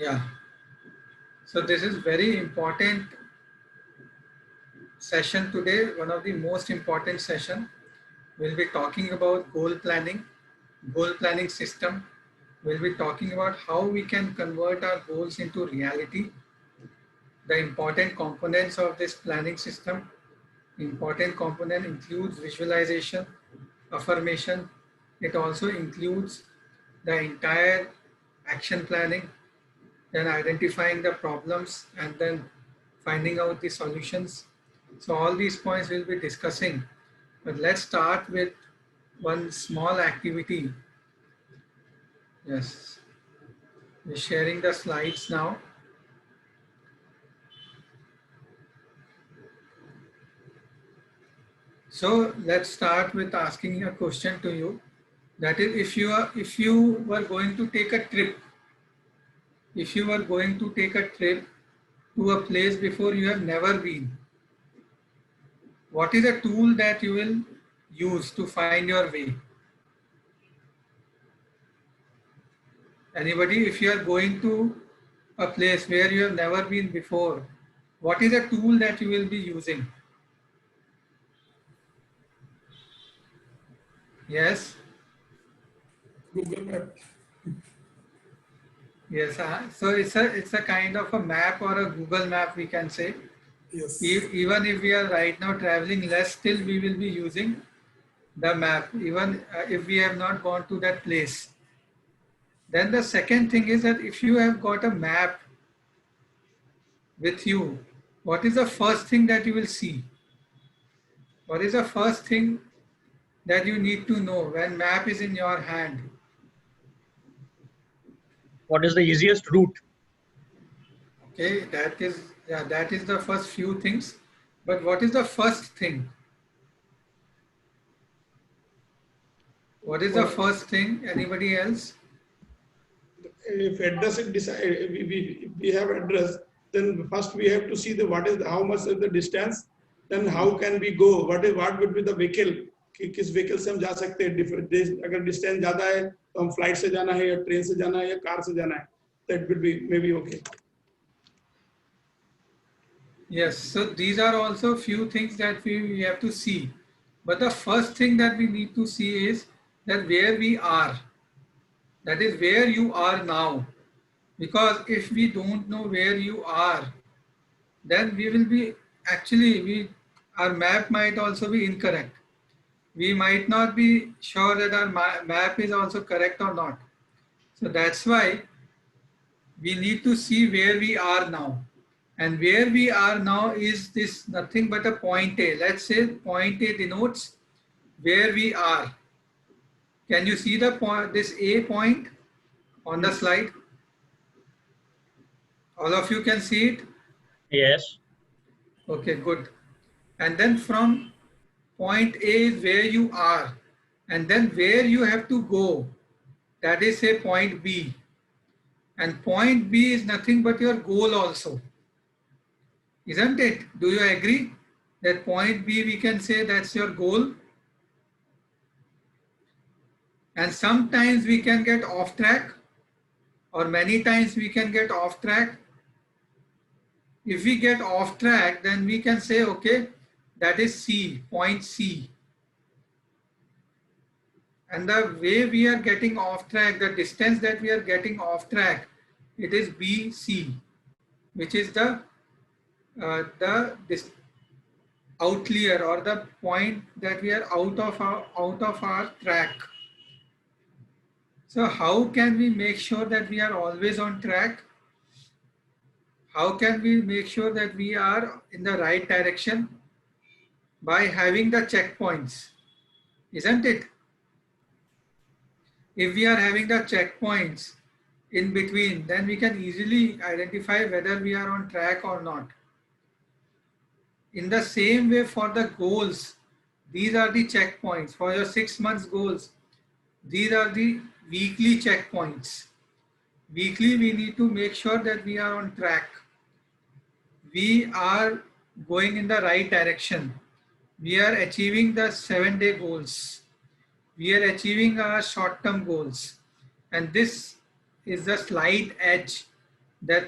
Yeah. So this is very important session today. One of the most important session. We'll be talking about goal planning system. We'll be talking about how we can convert our goals into reality, the important components of this planning system. Important component includes visualization, affirmation. It also includes the entire action planning, then identifying the problems and then finding out the solutions. So all these points we'll be discussing, but let's start with one small activity. Yes, we're sharing the slides now. So let's start with asking a question to you. That is, if you were going to take a trip, if you were going to take a trip to a place before you have never been, what is a tool that you will use to find your way? Anybody, if you are going to a place where you have never been before, what is a tool that you will be using? Yes, Google Map. yes. So it's a kind of a map or a Google map, we can say. Yes. Even if we are right now traveling less, still we will be using the map, even if we have not gone to that place. Then the second thing is that if you have got a map with you, what is the first thing that you will see? What is the first thing that you need to know when map is in your hand? What is the easiest route? Okay, that is the first few things. But what is the first thing? What is the For first thing? Anybody else? if address is decide, we have address, then first we have to see the what is the, how much is the distance, then how can we go, what would be the vehicle, कि किस vehicle से हम जा सकते हैं, different अगर distance ज़्यादा है तो हम flight से जाना है या train से जाना है या car से जाना है, that would be maybe okay. Yes, so these are also few things that we have to see. But the first thing that we need to see is that where we are, that is where you are now. Because if we don't know where you are, then we will be actually, our map might also be incorrect. We might not be sure that our map is also correct or not. So that's why we need to see where we are now. And where we are now is this nothing but a point A. Let's say point A denotes where we are. Can you see the point, this A point on the Yes. slide? All of you can see it? Yes. Okay, good. And then from point A is where you are. And then where you have to go, that is say point B. And point B is nothing but your goal also. Isn't it? Do you agree that point B we can say that's your goal? And sometimes we can get off track, or many times we can get off track. If we get off track, then we can say, okay, that is C, point C. And the way we are getting off track, the distance that we are getting off track, it is BC, which is this outlier or the point that we are out of our track. So how can we make sure that we are always on track? How can we make sure that we are in the right direction? By having the checkpoints, isn't it? If we are having the checkpoints in between, then we can easily identify whether we are on track or not. In the same way for the goals, these are the checkpoints. For your 6 months goals, these are the weekly checkpoints. Weekly, we need to make sure that we are on track. We are going in the right direction. We are achieving the 7-day goals. We are achieving our short-term goals. And this is the slight edge that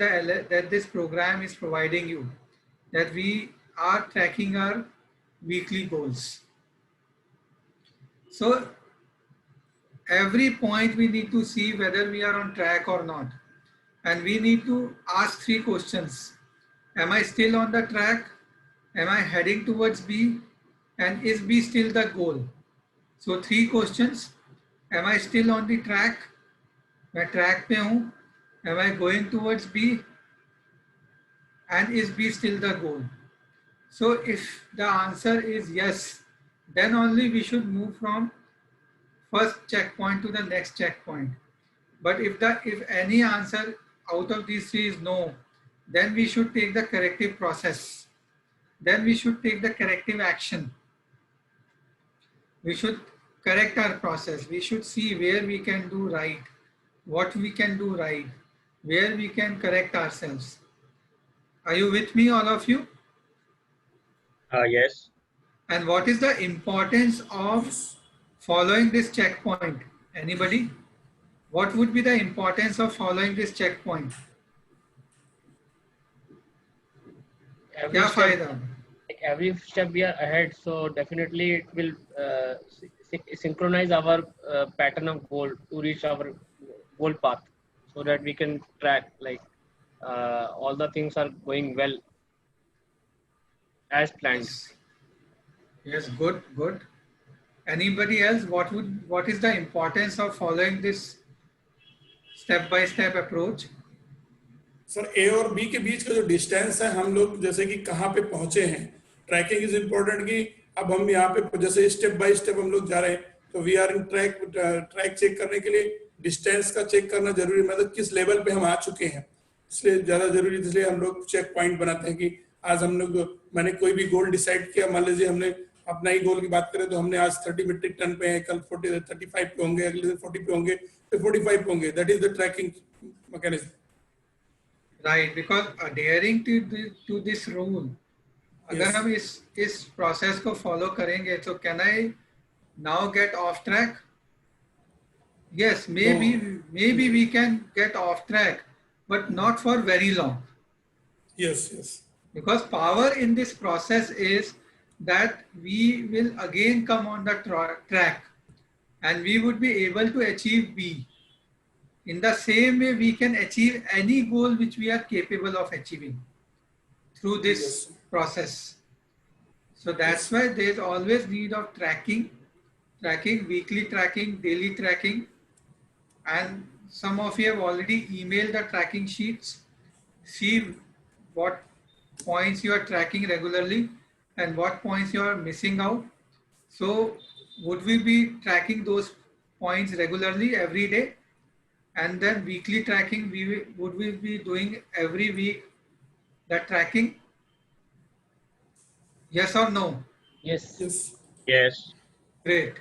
that this program is providing you, that we are tracking our weekly goals. So every point we need to see whether we are on track or not. And we need to ask three questions. Am I still on the track? Am I heading towards B? And is B still the goal? So three questions. Am I still on the track? मैं track पे हूँ. Am I going towards B? And is B still the goal? So if the answer is yes, then only we should move from first checkpoint to the next checkpoint. But if any answer out of these three is no, then we should take the corrective process. Then we should take the corrective action. We should correct our process. We should see where we can do right, what we can do right, where we can correct ourselves. Are you with me, all of you? Yes. And what is the importance of following this checkpoint? Anybody? What would be the importance of following this checkpoint? every क्या step, फायदा? like every step we are ahead, so definitely it will synchronize our pattern of goal to reach our goal path, so that we can track like all the things are going well as planned. Yes, good, good. Anybody else? What is the importance of following this step-by-step approach? Sir A और B के बीच का जो distance है, हम लोग जैसे कि कहाँ पे पहुंचे हैं, ट्रैकिंग इज इम्पोर्टेंट कि अब हम यहाँ पे जैसे स्टेप बाय स्टेप हम लोग जा रहे हैं, तो we are in track check करने के लिए डिस्टेंस का चेक करना जरूरी, मतलब किस लेवल पे हम आ चुके हैं, इसलिए ज्यादा जरूरी, इसलिए हम लोग चेक पॉइंट बनाते हैं कि आज हम लोग, मैंने कोई भी गोल डिसाइड किया, मान लीजिए हमने अपना ही गोल की बात करें तो हमने आज 30 मीट्रिक टन पे हैं, कल 35 पे होंगे, अगले दिन 40 पे होंगे, फिर 45 पे होंगे, that is the tracking mechanism. Right, because adhering to this rule, अगर Yes. हम इस process को follow करेंगे, so can I now get off track? Yes, maybe we can get off track, but not for very long. Yes, yes. Because power in this process is that we will again come on the track and we would be able to achieve B. In the same way, we can achieve any goal which we are capable of achieving through this Yes. process. So that's why there's always need of tracking, weekly tracking, daily tracking. And some of you have already emailed the tracking sheets. See what points you are tracking regularly and what points you are missing out. So would we be tracking those points regularly every day? And then weekly tracking, would we be doing every week the tracking? Yes or no? Yes. Yes. Yes. Great.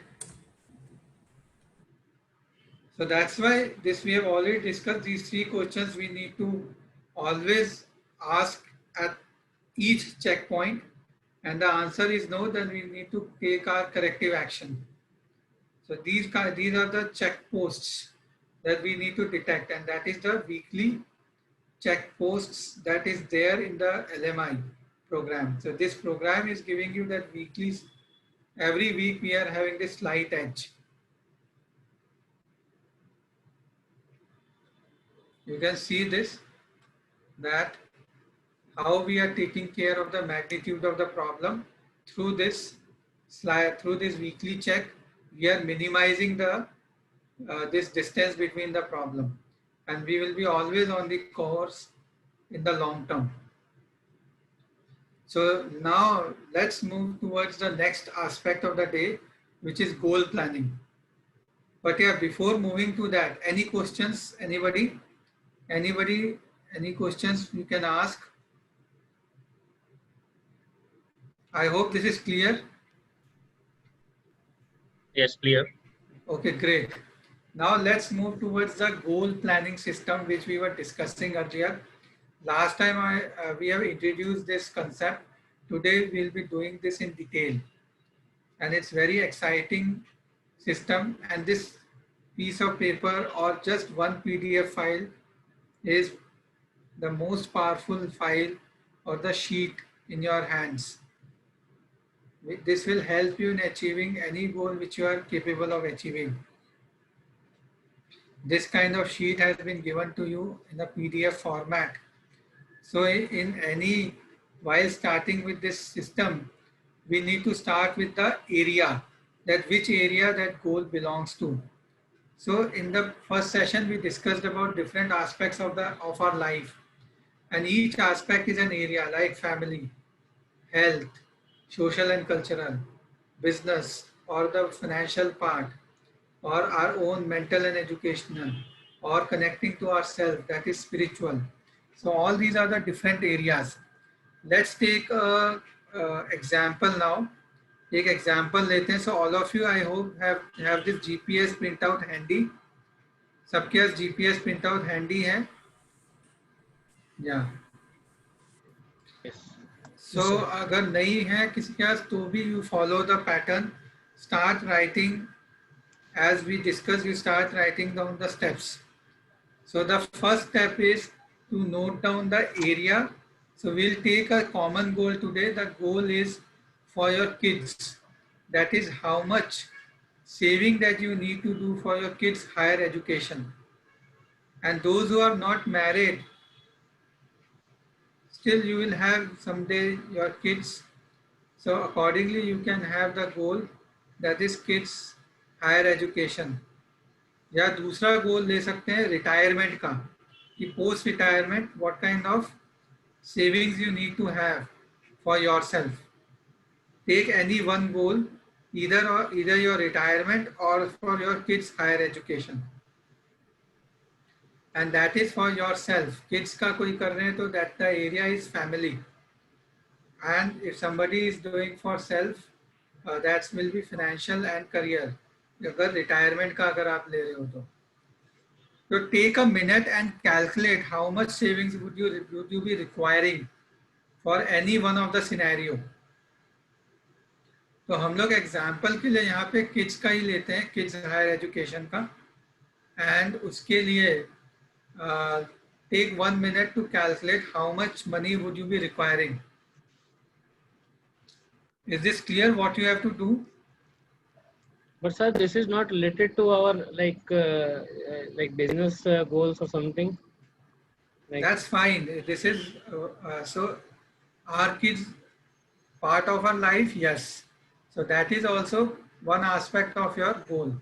So that's why this we have already discussed these three questions we need to always ask at each checkpoint, and the answer is no, then we need to take our corrective action. So these are the checkposts that we need to detect, and that is the weekly checkposts that is there in the LMI program. So this program is giving you that weekly, every week we are having this slight edge. You can see this, that how we are taking care of the magnitude of the problem through this slide, through this weekly check. We are minimizing the this distance between the problem, and we will be always on the course in the long term. So now let's move towards the next aspect of the day, which is goal planning. But yeah, before moving to that, any questions? Anybody? Any questions you can ask? I hope this is clear. Yes, clear. Okay, great. Now let's move towards the goal planning system, which we were discussing earlier. Last time we have introduced this concept. Today we'll be doing this in detail. And it's very exciting system. And this piece of paper or just one PDF file is the most powerful file or the sheet in your hands. This will help you in achieving any goal which you are capable of achieving. This kind of sheet has been given to you in a PDF format. So in any, while starting with this system, we need to start with the area, that which area that goal belongs to. So in the first session, we discussed about different aspects of our life, and each aspect is an area like family, health, social and cultural, business, or the financial part, or our own mental and educational, or connecting to ourselves, that is spiritual. So all these are the different areas. Let's take a example now. एक example लेते हैं. So all of you, I hope have this GPS printout handy. सबके पास GPS printout handy है? Yeah. Yes. So अगर नहीं है किसी के पास तो भी you follow the pattern. Start writing as we discussed. You start writing down the steps. So the first step is to note down the area. So we'll take a common goal today. The goal is for your kids. That is how much saving that you need to do for your kids' higher education. And those who are not married, still you will have someday your kids. So accordingly, you can have the goal that is kids' higher education. या दूसरा गोल ले सकते हैं retirement का कि post retirement what kind of savings you need to have for yourself. Take any one goal, either your retirement or for your kids higher education, and that is for yourself. Kids का कोई कर रहे हैं तो that the area is family, and if somebody is doing for self, that will be financial and career. अगर retirement का अगर आप ले रहे हो तो So take a minute and calculate how much savings would you be requiring for any one of the scenario. तो हम लोग एग्जाम्पल के लिए यहाँ पे किड्स का ही लेते हैं, किड्स हायर एजुकेशन का, एंड उसके लिए take 1 minute to calculate how much money would you be requiring. Is this clear what you have to do? But sir, this is not related to our like business goals or something. Like, That's fine. This is so our kids part of our life, yes. So that is also one aspect of your goal,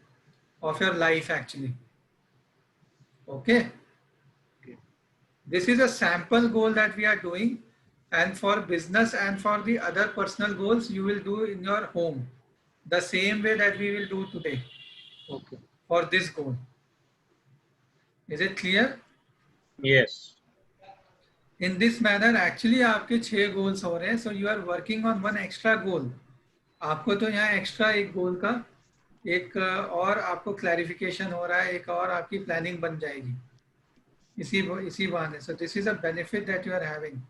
of your life actually. Okay. This is a sample goal that we are doing, and for business and for the other personal goals you will do in your home the same way that we will do today okay. for this goal. Is it clear? Yes. In this manner actually आपके 6 goals हो रहे हैं, so you are working on one extra goal. आपको तो यहाँ extra एक गोल का एक और आपको क्लैरिफिकेशन हो रहा है, एक और आपकी प्लानिंग बन जाएगी इसी बहाने. So this is a benefit that you are having.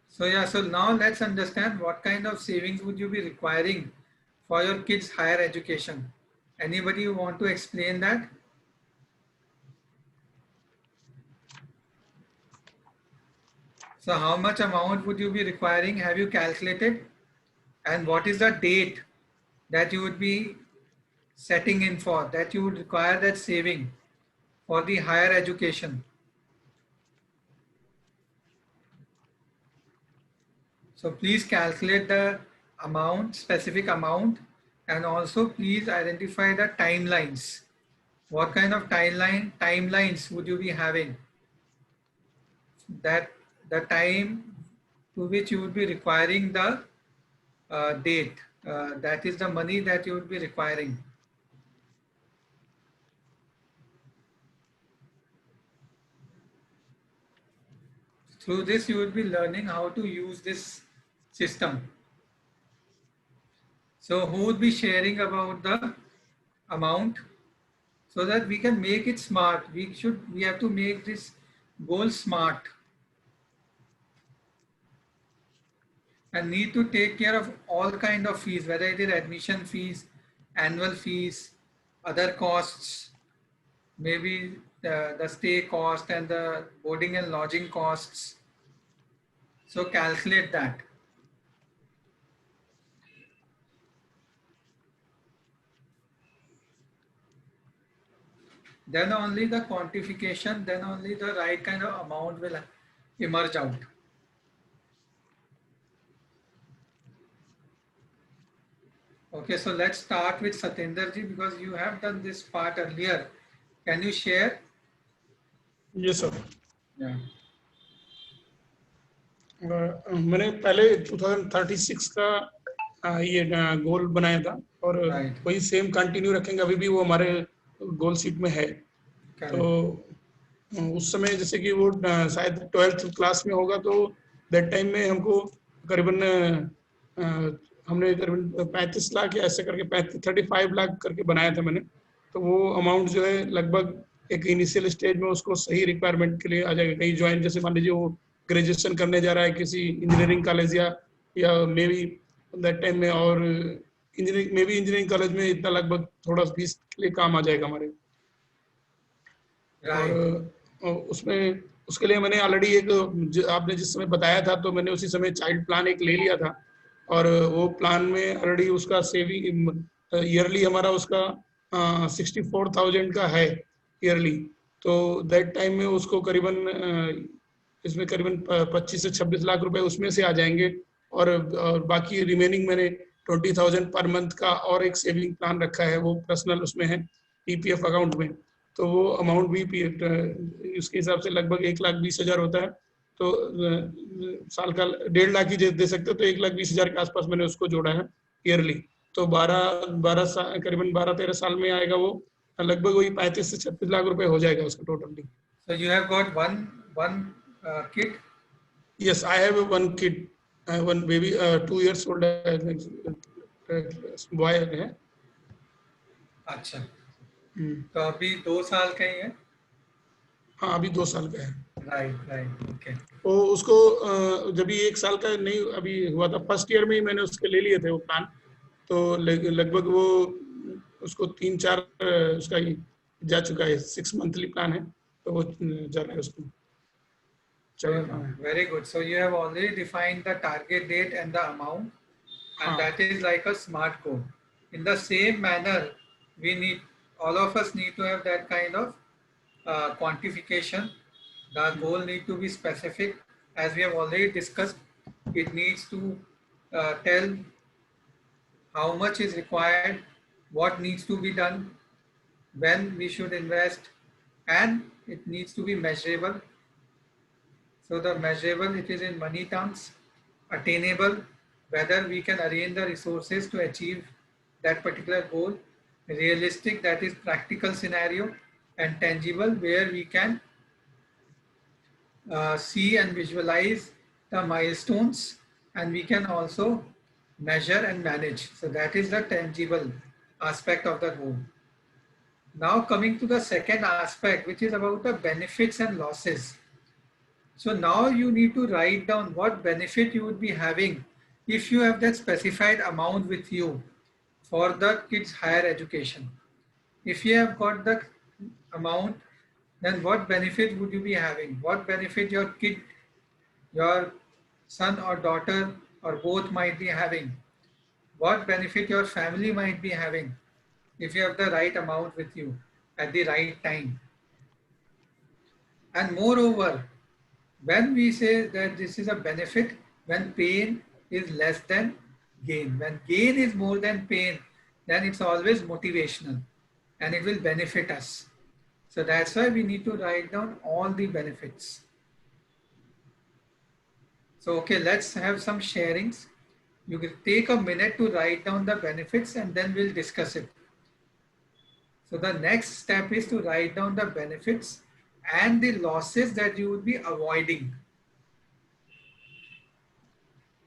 So yeah, so now let's understand what kind of savings would you be requiring for your kids' higher education. Anybody who want to explain that? So how much amount would you be requiring? Have you calculated? And what is the date that you would be setting in for, that you would require that saving for the higher education? So please calculate the amount, specific amount, and also please identify the timelines. What kind of timelines would you be having? That the time to which you would be requiring the date, that is the money that you would be requiring. Through this, you will be learning how to use this system. So who would be sharing about the amount so that we can make it smart? We have to make this goal smart. and need to take care of all kind of fees, whether it is admission fees, annual fees, other costs, maybe the stay cost and the boarding and lodging costs. So calculate that. Then only the quantification, then only the right kind of amount will emerge out. Okay, so let's start with Satyendra ji because you have done this part earlier. Can you share? Yes sir. Yeah. मैंने पहले 2036 का ये गोल बनाया था और Right. वही same continue रखेंगे, अभी भी वो हमारे गोल शीट में है। तो Correct. उस समय जैसे कि वो शायद 12th क्लास में होगा, तो दैट टाइम में हमको करीबन हमने करीबन 35 लाख या ऐसे करके 35 लाख करके बनाया था मैंने। तो वो अमाउंट जो है लगभग एक इनिशियल स्टेज में उसको सही रिक्वायरमेंट के लिए आ जाएगा। कहीं ज्वाइन, जैसे मान लीजिए वो ग्रेजुएशन करने जा रहा है किसी इंजीनियरिंग कॉलेज या मे बी दैट टाइम में, और इंजीनियरिंग कॉलेज में इतना लगभग थोड़ा फीस के लिए काम आ जाएगा हमारे। Right. और उसमें उसके लिए मैंने ऑलरेडी एक आपने जिस समय बताया था, तो मैंने उसी समय चाइल्ड प्लान एक ले लिया था, और वो प्लान में ऑलरेडी उसका सेविंग ईयरली हमारा उसका 64,000 का है ईयरली। तो दैट टाइम में उसको करीबन इसमें करीबन 25 से 26 लाख रुपए उसमें से आ जाएंगे, और बाकी रिमेनिंग मैंने 20,000 पर मंथ का और एक सेविंग प्लान रखा है, वो पर्सनल उसमें है ईपीएफ अकाउंट में। तो वो अमाउंट भी उसके हिसाब से लगभग 1,20,000 होता है। तो साल का 1.5 लाख ही दे सकते हो, तो 1,20,000 के आसपास मैंने उसको जोड़ा है ईयरली। तो 12 साल, करीबन 12-13 साल में आएगा वो, लगभग वही 35 से 36 लाख रुपए हो जाएगा उसका totally. So you have got one kid. Yes, I have one kid, one baby, 2 years old boy है। अच्छा, तो अभी 2 साल का ही है। हाँ, अभी 2 साल का है। Right right, okay. वो उसको जब ये 1 साल का नहीं अभी हुआ था, फर्स्ट ईयर में ही मैंने उसके ले लिए थे वो प्लान। तो लगभग वो उसको 3-4 उसका ही जा चुका है, 6 मंथली प्लान है, तो वो जा रहा है उसको। Very good. So you have already defined the target date and the amount, and that is like a smart goal. In the same manner, all of us need to have that kind of quantification. The goal need to be specific, as we have already discussed. It needs to tell how much is required, what needs to be done, when we should invest, and it needs to be measurable. So the measurable, it is in money terms, attainable, whether we can arrange the resources to achieve that particular goal, realistic, that is practical scenario, and tangible, where we can see and visualize the milestones, and we can also measure and manage. So that is the tangible aspect of the goal. Now coming to the second aspect, which is about the benefits and losses. So now you need to write down what benefit you would be having if you have that specified amount with you for the kids' higher education. If you have got the amount, then what benefit would you be having? What benefit your kid, your son or daughter or both might be having? What benefit your family might be having if you have the right amount with you at the right time? And moreover, when we say that this is a benefit, when pain is less than gain, when gain is more than pain, then it's always motivational and it will benefit us. So that's why we need to write down all the benefits. So, okay, let's have some sharings. You can take a minute to write down the benefits and then we'll discuss it. So the next step is to write down the benefits and the losses that you would be avoiding.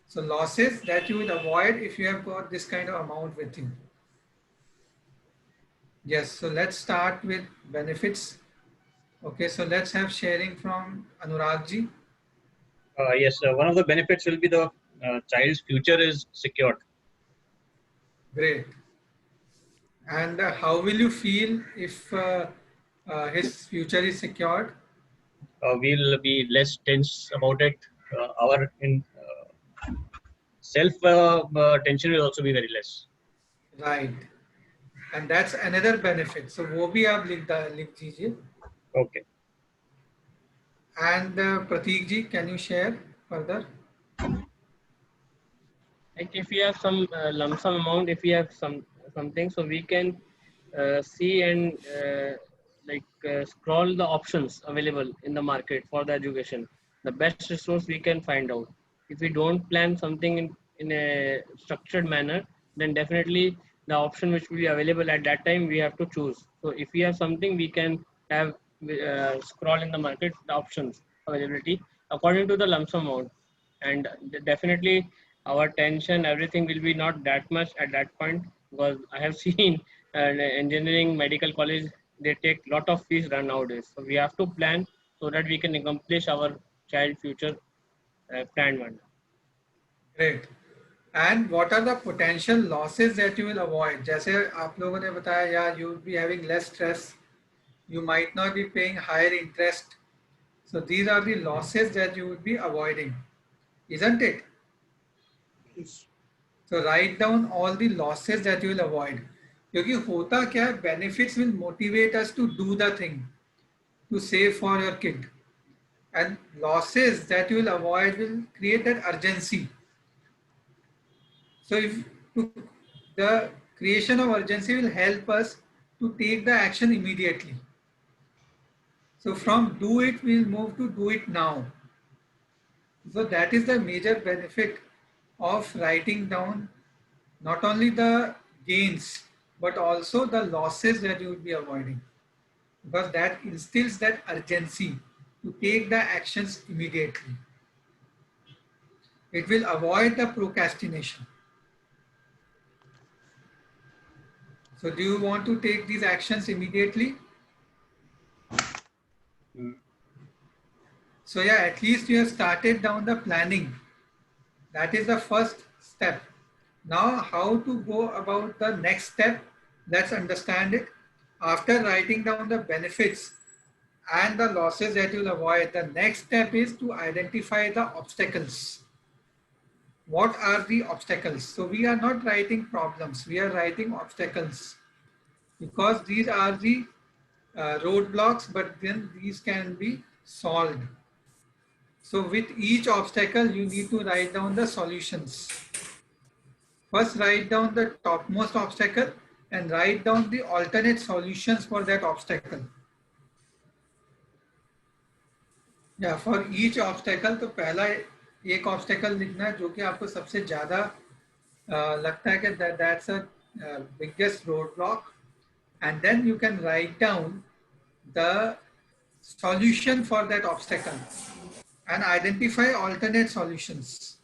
So losses that you would avoid if you have got this kind of amount with you. Yes, so let's start with benefits. Okay, so let's have sharing from Anurag ji. Yes, one of the benefits will be the child's future is secured. Great. And how will you feel if his future is secured? We'll be less tense about it. Our self tension will also be very less. Right. And that's another benefit. So वो भी आप लिख दीजिए. Okay. And Prateek ji, can you share further? Like if we have some lump sum amount, if we have something, so we can see and scroll the options available in the market for the education. The best resource we can find out. If we don't plan something in a structured manner, then definitely the option which will be available at that time we have to choose. So if we have something, we can have scroll in the market the options availability according to the lump sum amount, and definitely our tension everything will be not that much at that point, because I have seen engineering medical college, they take lot of fees run nowadays, so we have to plan so that we can accomplish our child future planned one. Great. And what are the potential losses that you will avoid? जैसे आप लोगों ने बताया, yeah, you will be having less stress. You might not be paying higher interest. So these are the losses that you will be avoiding, isn't it? Yes. So write down all the losses that you will avoid. क्योंकि होता क्या है, benefits will motivate us to do the thing, to save for your kid. And losses that you will avoid will create that urgency. So if the creation of urgency will help us to take the action immediately. So from do it, we'll move to do it now. So that is the major benefit of writing down not only the gains, but also the losses that you will be avoiding. Because that instills that urgency to take the actions immediately. It will avoid the procrastination. So do you want to take these actions immediately? So yeah, at least you have started down the planning. That is the first step. Now how to go about the next step, let's understand it. After writing down the benefits and the losses that you'll avoid, the next step is to identify the obstacles. What are the obstacles? So we are not writing problems, we are writing obstacles, because these are the roadblocks, but then these can be solved. So with each obstacle, you need to write down the solutions. First, write down the topmost obstacle and write down the alternate solutions for that obstacle. Yeah, for each obstacle, तो पहला एक obstacle लिखना है जो कि आपको सबसे ज़्यादा लगता है कि that's a biggest roadblock, and then you can write down the solution for that obstacle and identify alternate solutions.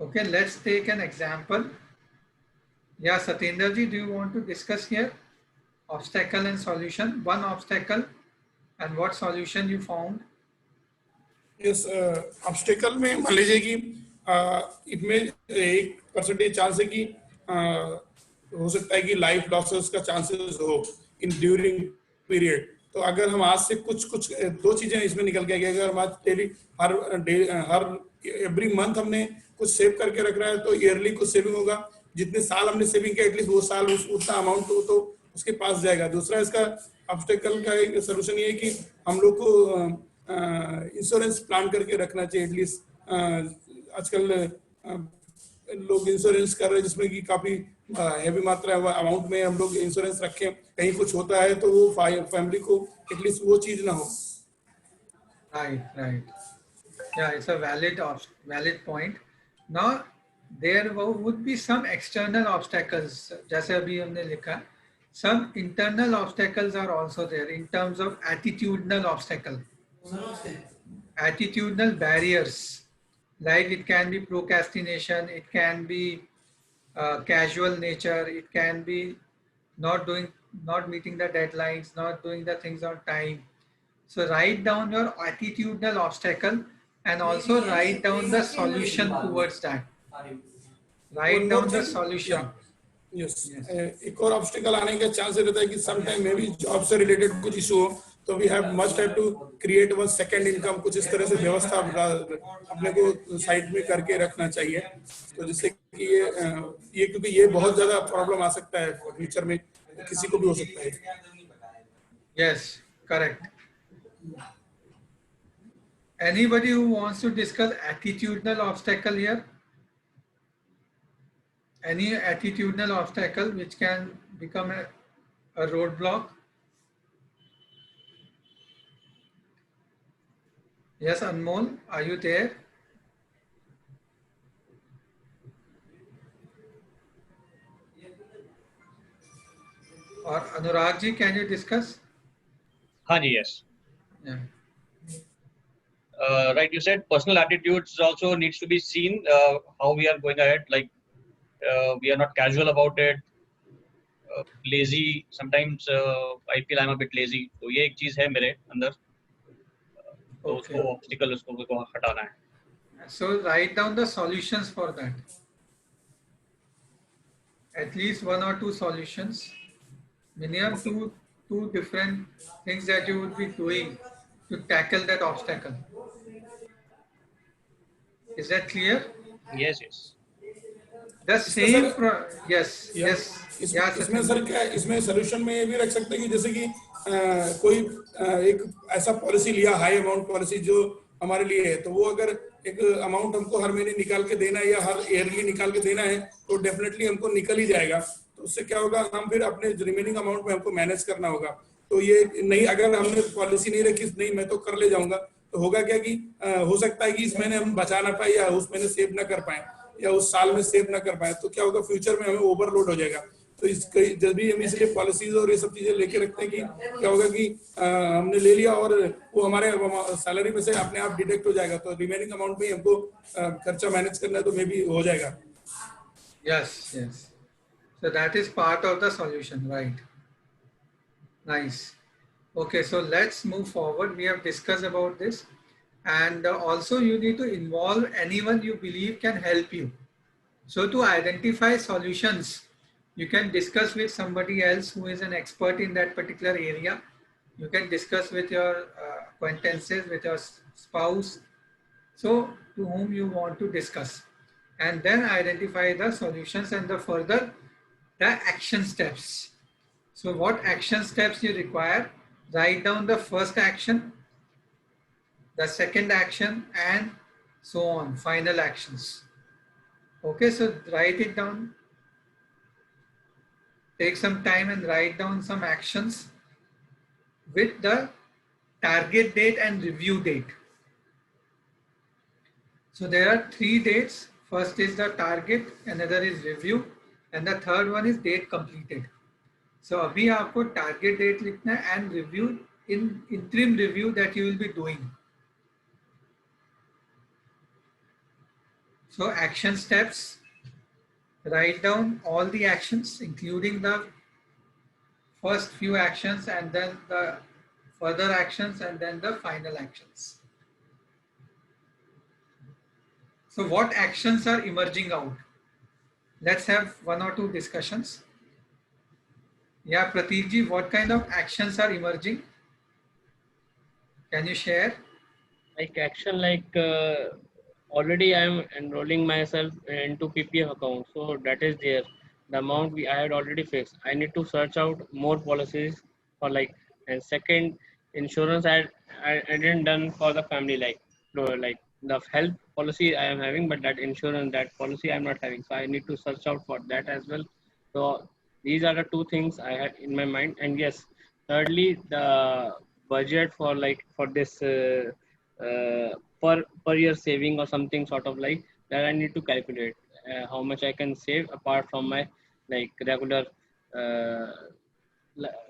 Okay, let's take an example. Yeah, Satyendra ji, do you want to discuss here? Obstacle and solution. One obstacle and what solution you found? Yes, obstacle में मान लीजिए कि इसमें 1% chance है कि हो सकता है कि लाइफ लॉसेस का चांसेस हो इन ड्यूरिंग पीरियड. तो अगर हम आज से कुछ दो चीजें इसमें निकल के अगर हम आज डेली हर एवरी मंथ हमने कुछ सेव करके रख रहा है तो ईयरली कुछ सेविंग होगा. जितने साल हमने सेविंग किया एटलीस्ट वो साल उतना अमाउंट तो उसके पास जाएगा. दूसरा इसका ऑब्स्टेकल का एक सोल्यूशन ये है कि हम लोग को इंश्योरेंस प्लान करके रखना चाहिए. एटलीस्ट आजकल लोग इंश्योरेंस कर रहे हैं जिसमें कि काफी हैवी मात्रा अमाउंट में हम लोग इंश्योरेंस रखें. कहीं कुछ होता है तो वो फैमिली को एटलीस्ट वो चीज ना हो. Right. Yeah, it's a valid point. Now, there would be some external obstacles. जैसे अभी हमने लिखा, some internal obstacles are also there in terms of attitudinal obstacle. Attitudinal barriers, like it can be procrastination, it can be casual nature, it can be not meeting the deadlines, not doing the things on time. So write down your attitudinal obstacle and also write down the solution towards that. Write One more down the thing, solution. yeah, yes. Yes. एक और obstacle आने का chance रहता है कि some time में भी job से रिलेटेड कुछ इशू हो, तो we have must have to create one second income, कुछ इस तरह से व्यवस्था अपने को साइड में करके रखना चाहिए, तो जिससे कि ये क्योंकि ये बहुत ज्यादा प्रॉब्लम आ सकता है फ्यूचर में, किसी को भी हो सकता है. Yes, correct. Anybody who wants to discuss attitudinal obstacle here? Any attitudinal obstacle which can become a roadblock? Yes, Anmol, are you there? Or Anurag ji, can you discuss? Hani, yes. Yeah. Right, you said personal attitudes also needs to be seen, how we are going ahead, like we are not casual about it, lazy, sometimes I feel I'm a bit lazy, तो ये एक चीज है मेरे अंदर, तो Okay. उसको obstacle उसको हटाना है. So write down the solutions for that. At least one or two solutions. Minimum two different things that you would be doing to tackle that obstacle. Is that clear? Yes, yes. The same. Yes, या, yes. Yeah, इसमें sir क्या, इसमें solution में ये भी रख सकते हैं कि जैसे कि कोई एक ऐसा पॉलिसी लिया, हाई अमाउंट पॉलिसी जो हमारे लिए है, तो वो अगर एक अमाउंट हमको हर महीने निकाल के देना है या हर ईयरली निकाल के देना है, तो डेफिनेटली हमको निकल ही जाएगा. तो उससे क्या होगा, हम फिर अपने रिमेनिंग अमाउंट में हमको मैनेज करना होगा. तो ये नहीं, अगर हमने पॉलिसी नहीं रखी, नहीं मैं तो कर ले जाऊंगा, तो होगा क्या कि हो सकता है कि इस महीने हम बचा ना पाए या उस महीने सेव ना कर पाए या उस साल में सेव ना कर पाए, तो क्या होगा, फ्यूचर में हमें ओवरलोड हो जाएगा. तो जब भी हम इसलिए पॉलिसीज और ये सब चीजें लेके रखते हैं कि क्या होगा कि हमने ले लिया और वो हमारे सैलरी में से अपने आप डिडक्ट हो जाएगा, तो रिमेनिंग अमाउंट में हमको खर्चा मैनेज करना है, तो मे बी हो जाएगा. Yes, yes. So that is part of the solution, right? Nice. Okay, so let's move forward. We have discussed about this, and also you need to involve anyone you believe can help you. So to identify solutions, you can discuss with somebody else who is an expert in that particular area. You can discuss with your acquaintances, with your spouse, so to whom you want to discuss, and then identify the solutions and the further the action steps. So what action steps you require? Write down the first action, the second action, and so on, final actions. Okay, so write it down. Take some time and write down some actions with the target date and review date. So there are 3 dates. First is the target, another is review, and the third one is date completed. So अभी आपको target date लिखना है and review, in interim review that you will be doing. So action steps, write down all the actions including the first few actions and then the further actions and then the final actions. So what actions are emerging out? Let's have one or two discussions. Yeah, Prateek ji, what kind of actions are emerging? Can you share? Like action, like already I am enrolling myself into PPF account, so that is there. The amount I had already fixed. I need to search out more policies for like, and second, insurance I didn't done for the family, like like the health policy I am having, but that insurance, that policy I am not having. So I need to search out for that as well. So these are the 2 things I had in my mind. And yes, thirdly, the budget for like for this per year saving or something sort of like that. I need to calculate how much I can save apart from my like regular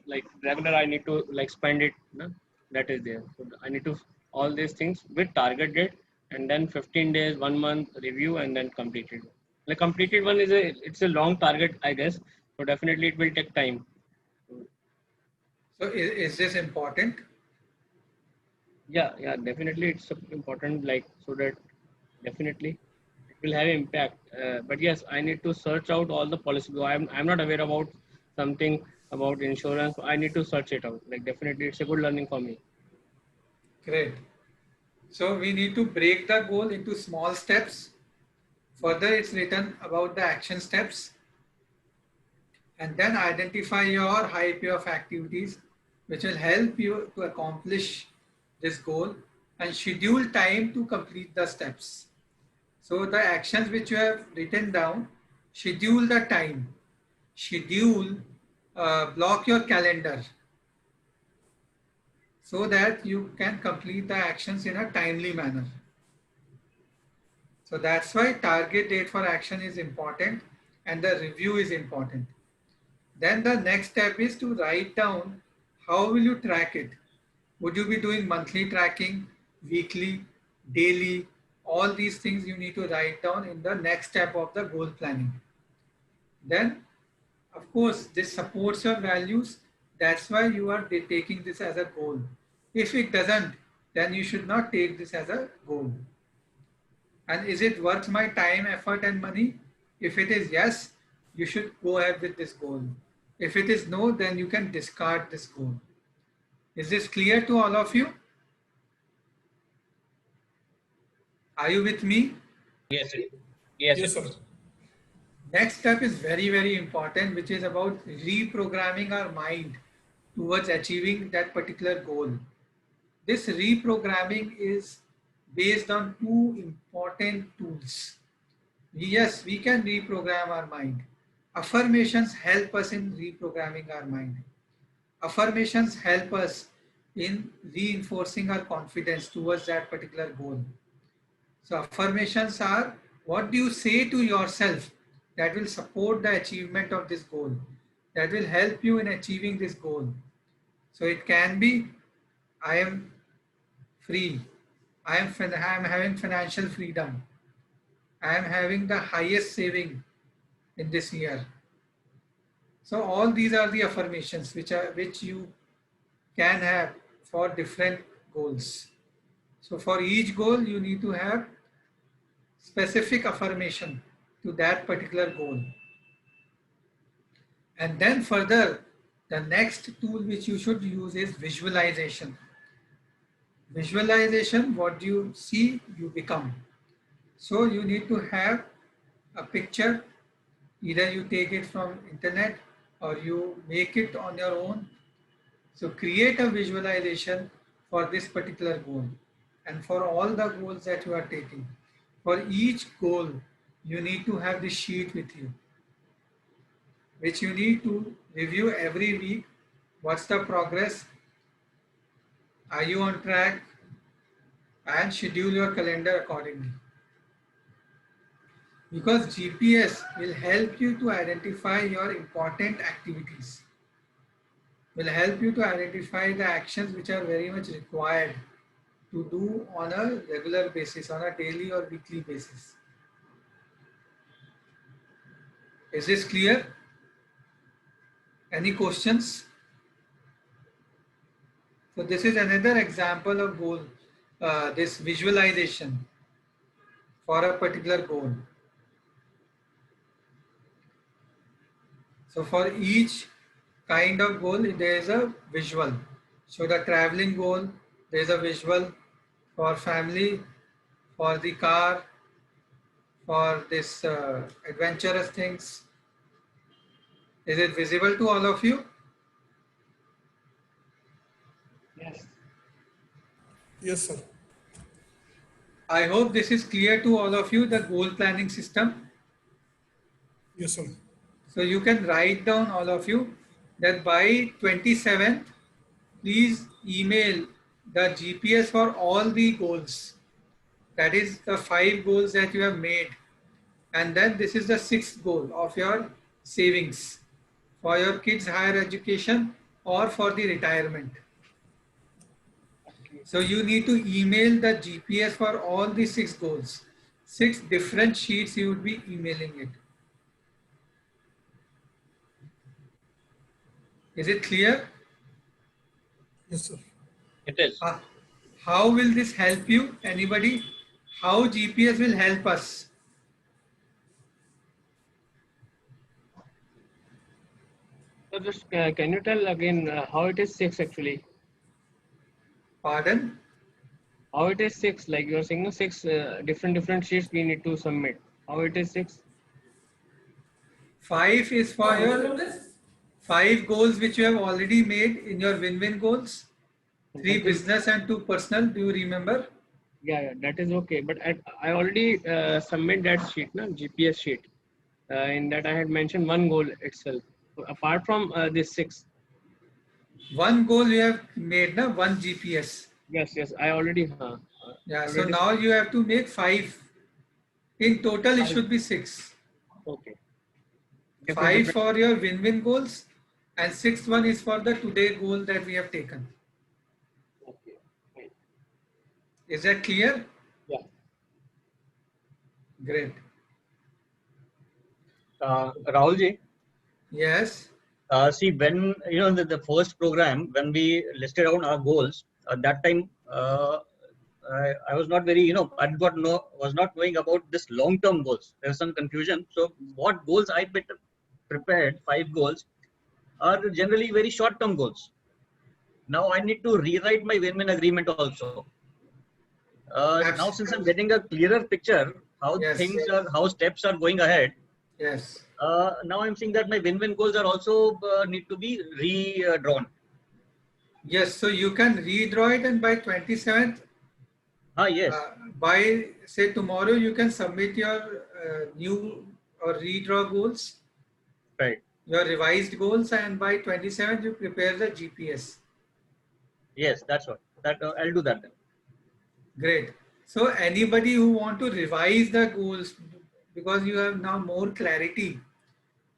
like regular I need to like spend it, no? That is there. So I need to all these things with target date, and then 15 days, 1 month review, and then completed. The completed one is it's a long target, I guess. So definitely it will take time. So is this important? Yeah, definitely it's important, like, so that definitely it will have impact. But yes, I need to search out all the policies. I'm not aware about something about insurance. I need to search it out. Like, definitely it's a good learning for me. Great. So we need to break the goal into small steps. Further, it's written about the action steps, and then identify your high payoff activities which will help you to accomplish this goal, and schedule time to complete the steps. So the actions which you have written down, schedule the time, schedule, block your calendar so that you can complete the actions in a timely manner. So that's why target date for action is important and the review is important. Then the next step is to write down how will you track it. Would you be doing monthly tracking, weekly, daily? All these things you need to write down in the next step of the goal planning. Then, of course, this supports your values. That's why you are taking this as a goal. If it doesn't, then you should not take this as a goal. And is it worth my time, effort, and money? If it is yes, you should go ahead with this goal. If it is no, then you can discard this goal. Is this clear to all of you? Are you with me? Yes, yes, Yes, it sir. is. Next step is very, very important, which is about reprogramming our mind towards achieving that particular goal. This reprogramming is based on two important tools. Yes, we can reprogram our mind. Affirmations help us in reprogramming our mind. Affirmations help us in reinforcing our confidence towards that particular goal. So affirmations are what do you say to yourself that will support the achievement of this goal, that will help you in achieving this goal. So it can be I am free, I am having financial freedom, I am having the highest saving in this year. So all these are the affirmations which you can have for different goals. So for each goal you need to have specific affirmation to that particular goal. And then further, the next tool which you should use is visualization. Visualization, what you see, you become. So you need to have a picture, either you take it from internet or you make it on your own. So create a visualization for this particular goal and for all the goals that you are taking. For each goal, you need to have this sheet with you, which you need to review every week. What's the progress? Are you on track? And schedule your calendar accordingly. Because GPS will help you to identify your important activities, will help you to identify the actions which are very much required to do on a regular basis, on a daily or weekly basis. Is this clear? Any questions? So this is another example of goal, this visualization for a particular goal. So for each kind of goal, there is a visual. So the traveling goal, there is a visual for family, for the car, for this adventurous things. Is it visible to all of you? Yes. Yes, sir. I hope this is clear to all of you, the goal planning system. Yes, sir. So you can write down all of you that by 27th, please email the GPS for all the goals. That is the 5 goals that you have made. And then this is the 6th goal of your savings for your kids' higher education or for the retirement. Okay. So you need to email the GPS for all the 6 goals. 6 different sheets you would be emailing it. Is it clear? Yes, sir. It is. Uh, How will this help you? Anybody? How GPS will help us? So just can you tell again how it is 6 actually? Pardon? How it is 6? Like you are saying, no, 6 different sheets we need to submit. How it is 6? 5 is for your 5 goals which you have already made in your win-win goals. 3 That is, business and 2 personal. Do you remember? yeah, that is okay. But I already submit that sheet, na, GPS sheet. In that I had mentioned one goal itself. So apart from this 6, One goal you have made, na? One GPS. yes, I already, Yeah, so already now you have to make 5. In total, it 5. should be 6. Okay. 5 Different. for your win-win goals, and sixth one is for the today goal that we have taken. Okay. Fine. Is that clear? Yeah. Great. Rahul ji, Yes. see, when the first program, when we listed out our goals, at that time I was not very, was not knowing about this long-term goals. There was some confusion. So what goals I prepared, 5 goals, are generally very short-term goals. Now I need to rewrite my win-win agreement also. Now since I'm getting a clearer picture how Yes. how steps are going ahead, Yes. now I'm seeing that my win-win goals are also need to be redrawn. Yes. So you can redraw it, and by 27th, Yes, by say tomorrow, you can submit your new or redraw goals, right. your revised goals, and by 27th, you prepare the GPS. Yes, that's what. That I'll do that then. Great. So anybody who want to revise the goals because you have now more clarity,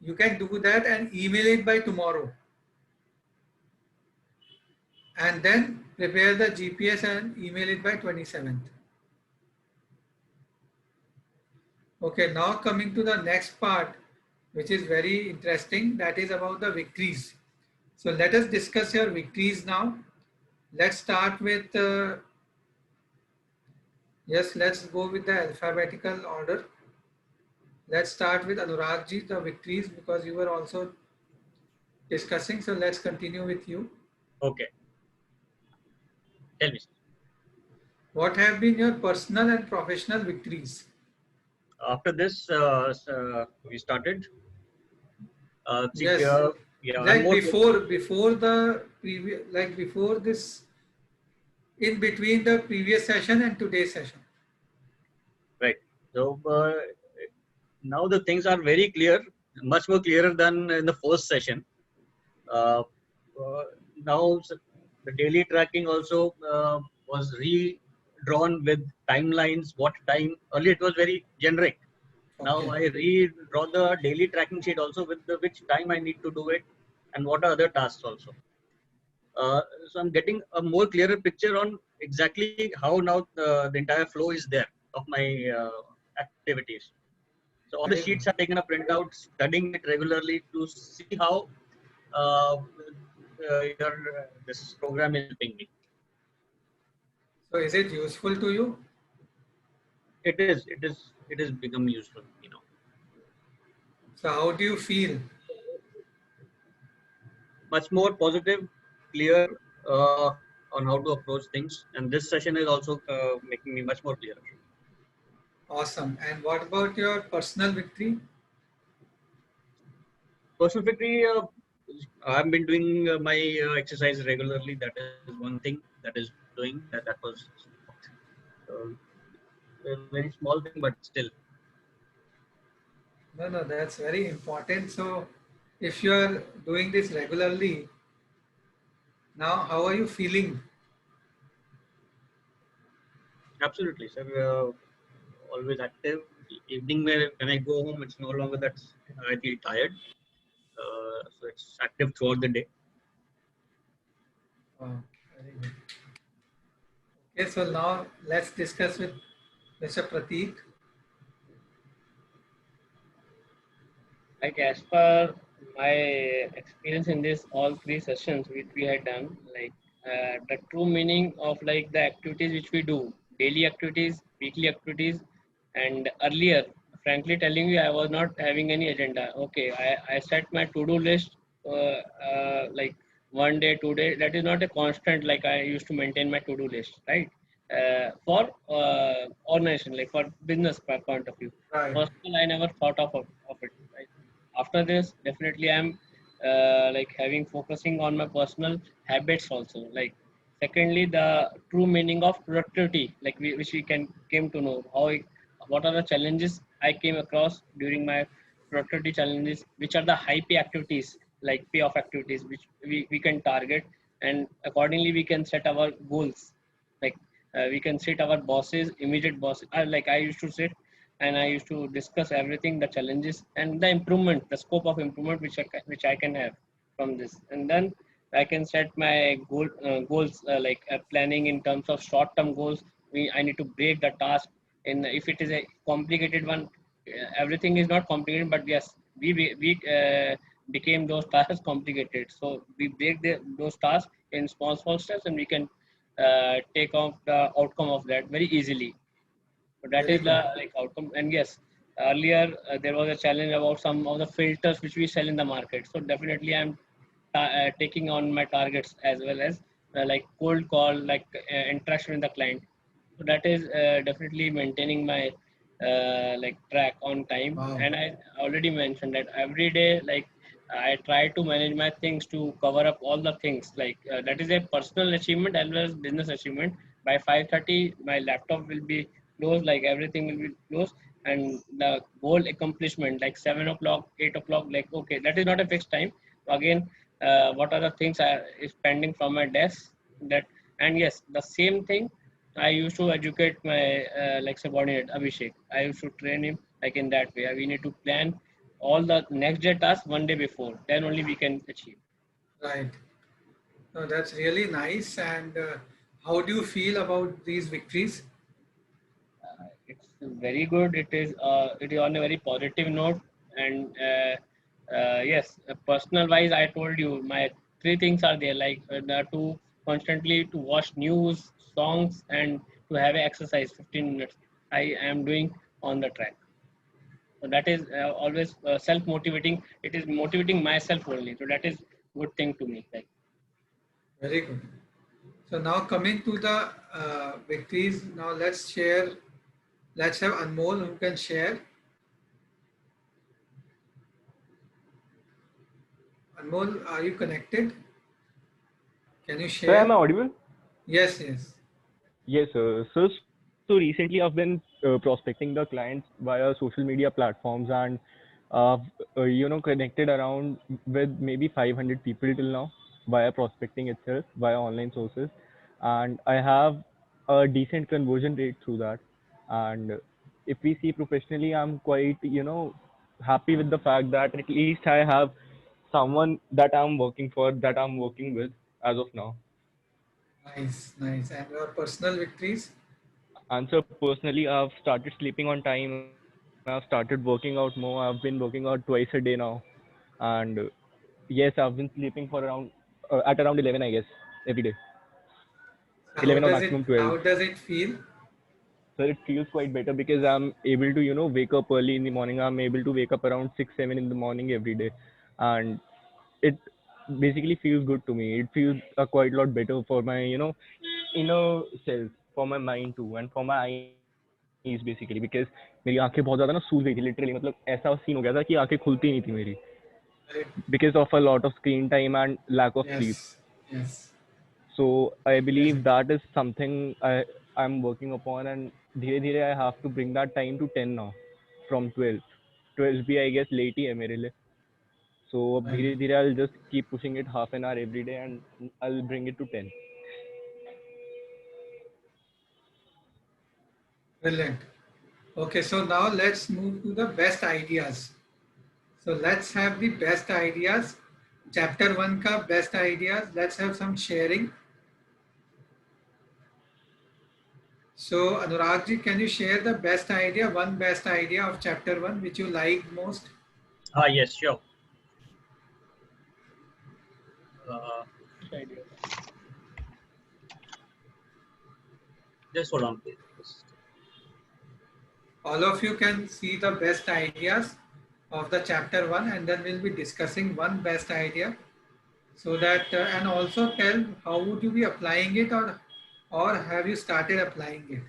you can do that and email it by tomorrow. And then prepare the GPS and email it by 27th. Okay, now coming to the next part, which is very interesting, that is about the victories. So let us discuss your victories now. Let's start with, yes, let's go with the alphabetical order. Let's start with Anuragji, the victories, because you were also discussing. So let's continue with you. Okay. Tell me. What have been your personal and professional victories? After this, we started. See, Yes, yeah, I'm like more before the previous, like before this, in between the previous session and today's session. right. So now the things are very clear, much more clearer than in the first session. Uh, Now the daily tracking also was redrawn with timelines. What time? Earlier it was very generic. Now Okay. I redraw the daily tracking sheet also with which time I need to do it and what are other tasks also. So I'm getting a more clearer picture on exactly how now the entire flow is there of my activities. So all the Very good. sheets are taken a printout, studying it regularly to see how uh, this program is helping me. So is it useful to you? It is become useful. So how do you feel? Much more positive, clear uh, on how to approach things, and this session is also making me much more clearer. Awesome. And what about your personal victory? Personal victory, I've been doing my exercise regularly. That is one thing that is doing that was a very small thing, but still. No, no, that's very important. So if you are doing this regularly, now how are you feeling? Absolutely, sir. Always active. Evening when I go home, it's no longer that I feel tired. So it's active throughout the day. Oh, very good. Okay, so now let's discuss with Mr. Prateek. Like as per my experience in this all 3 sessions which we had done, like the true meaning of like the activities which we do, daily activities, weekly activities, and earlier, frankly telling you, I was not having any agenda. Okay, I set my to-do list like 1 day, 2 day. That is not a constant like I used to maintain my to-do list, right? For organization, like for business point of view. Right. Personal, I never thought of it. Right? After this, definitely I'm like having focusing on my personal habits also. Like secondly, the true meaning of productivity, like which we can came to know what are the challenges I came across during my productivity challenges, which are the high pay activities, like pay off activities, which we can target, and accordingly we can set our goals. Like we can set our bosses, immediate bosses. Like I used to set and I used to discuss everything, the challenges and the improvement, the scope of improvement which I can have from this, and then I can set my goals like planning in terms of short-term goals. I need to break the task, and if it is a complicated one, everything is not complicated, but yes, we became those tasks complicated. So we break those tasks in small steps, and we can take off the outcome of that very easily. So that Very is good. the like outcome. And yes, earlier there was a challenge about some of the filters which we sell in the market. So definitely I'm taking on my targets as well as like cold call, like interaction with the client. So that is definitely maintaining my like track on time. Wow. And I already mentioned that every day, like I try to manage my things to cover up all the things. Like that is a personal achievement as well as business achievement. By 5:30, my laptop will be closed, like everything will be closed, and the goal accomplishment like 7 o'clock, 8 o'clock. Like okay, that is not a fixed time. Again, what are the things is pending from my desk that, and yes, the same thing I used to educate my like subordinate Abhishek. I used to train him like in that way. We need to plan all the next day tasks 1 day before. Then only we can achieve. Right. No, that's really nice. And how do you feel about these victories? It's very good. It is on a very positive note, and yes, personal wise, I told you my three things are there, like to constantly to watch news, songs, and to have a exercise 15 minutes. I am doing on the track. So that is always self motivating. It is motivating myself only. So that is good thing to me. Like Very good. So now coming to the victories, now let's share. Let's have Anmol who can share. Anmol, are you connected? Can you Sir, am share? I audible? Yes, yes. Yes, sir. So recently I've been prospecting the clients via social media platforms and uh, connected around with maybe 500 people till now via prospecting itself, via online sources. And I have a decent conversion rate through that. And if we see professionally, I'm quite, happy with the fact that at least I have someone that I'm working for, that I'm working with as of now. Nice, nice. And your personal victories? And so personally, I've started sleeping on time. I've started working out more. I've been working out twice a day now. And yes, I've been sleeping for around at around 11, I guess, every day. How 11 or does it maximum 12. how does it feel? So it feels quite better because I'm able to, wake up early in the morning. I'm able to wake up around 6, 7 in the morning every day. And it basically feels good to me. It feels quite a lot better for my, inner self, for my mind too, and for my eyes basically, because मेरी आंखें बहुत ज्यादा ना सूज गई थी literally, मतलब ऐसा scene हो गया था कि आंखें खुलती नहीं थी मेरी Right. because of a lot of screen time and lack of sleep. Yes, yes. So I Yes. believe that is something I'm working upon, and धीरे धीरे I have to bring that time to 10 now from 12. 12 भी I guess late ही है मेरे लिए. So अब Right. धीरे धीरे I'll just keep pushing it half an hour every day and I'll bring it to 10. Brilliant. Okay, so now let's move to the best ideas. So let's have the best ideas. Chapter 1 ka best ideas. Let's have some sharing. So Anurag ji, can you share the best idea, one best idea of chapter 1 which you liked most? Yes, sure. Uh, which idea? Just hold on, please. All of you can see the best ideas of the chapter 1, and then we'll be discussing one best idea, so that and also tell how would you be applying it, or have you started applying it.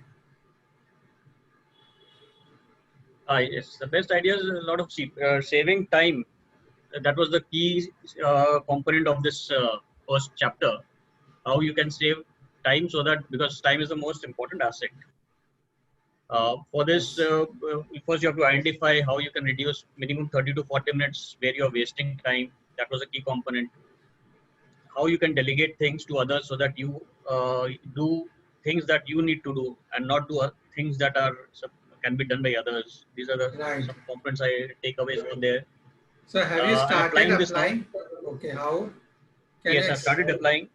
Yes, the best idea is a lot of saving time. That was the key component of this first chapter. How you can save time, so that, because time is the most important asset. For this, first you have to identify how you can reduce minimum 30 to 40 minutes where you are wasting time. That was a key component. How you can delegate things to others so that you do things that you need to do and not do things that can be done by others. These are Right. some components I take away from there. So have you I'm started applying this now. Okay, how? Yes, I've started applying.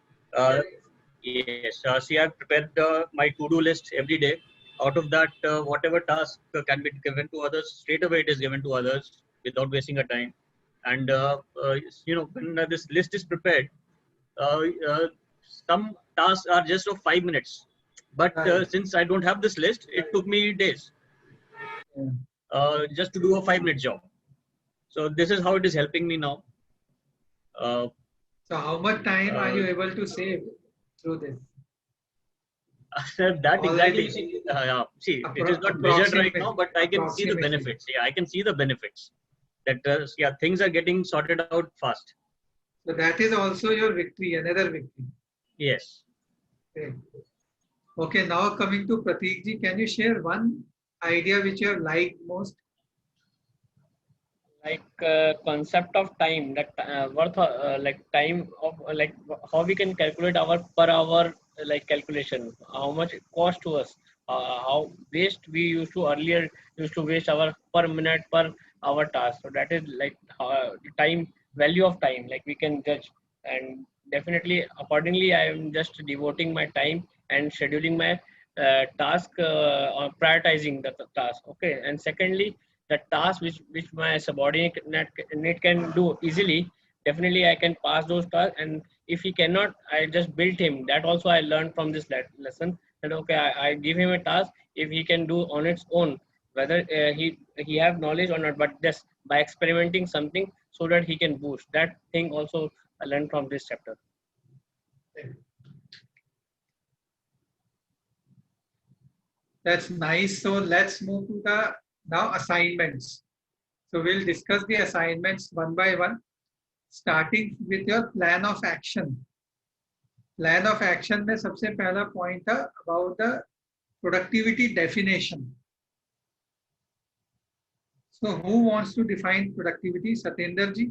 Yes, see, I've prepared my to-do list every day. Out of that, whatever task can be given to others, straight away it is given to others without wasting a time. And when this list is prepared, uh, uh, some tasks are just of 5 minutes. But Right. since I don't have this list, it took me days just to do a 5-minute job. So this is how it is helping me now. So how much time are you able to save through this? That Already. exactly. See, it is not measured right now, but I can see the benefits. Yeah, I can see the benefits. That things are getting sorted out fast. So that is also your victory, another victory. Yes. Okay, now coming to Prateek ji, can you share one idea which you have liked most? Like concept of time, that worth like time of like how we can calculate our per hour like calculation, how much it cost to us, how waste we used to waste our per minute per hour task. So that is like time, value of time, like we can judge. And definitely accordingly I am just devoting my time and scheduling my task, or prioritizing the task. Okay, and secondly, the task which my subordinate can do easily, definitely I can pass those tasks. And if he cannot, I just built him. That also I learned from this lesson, that okay, I give him a task if he can do on its own, whether he have knowledge or not, but just by experimenting something so that he can boost that thing. Also I learned from this chapter. That's nice. So let's move to the now assignments. So we'll discuss the assignments one by one, starting with your plan of action. Plan of action में सबसे पहला point था about the productivity definition. So who wants to define productivity? Satyendra ji,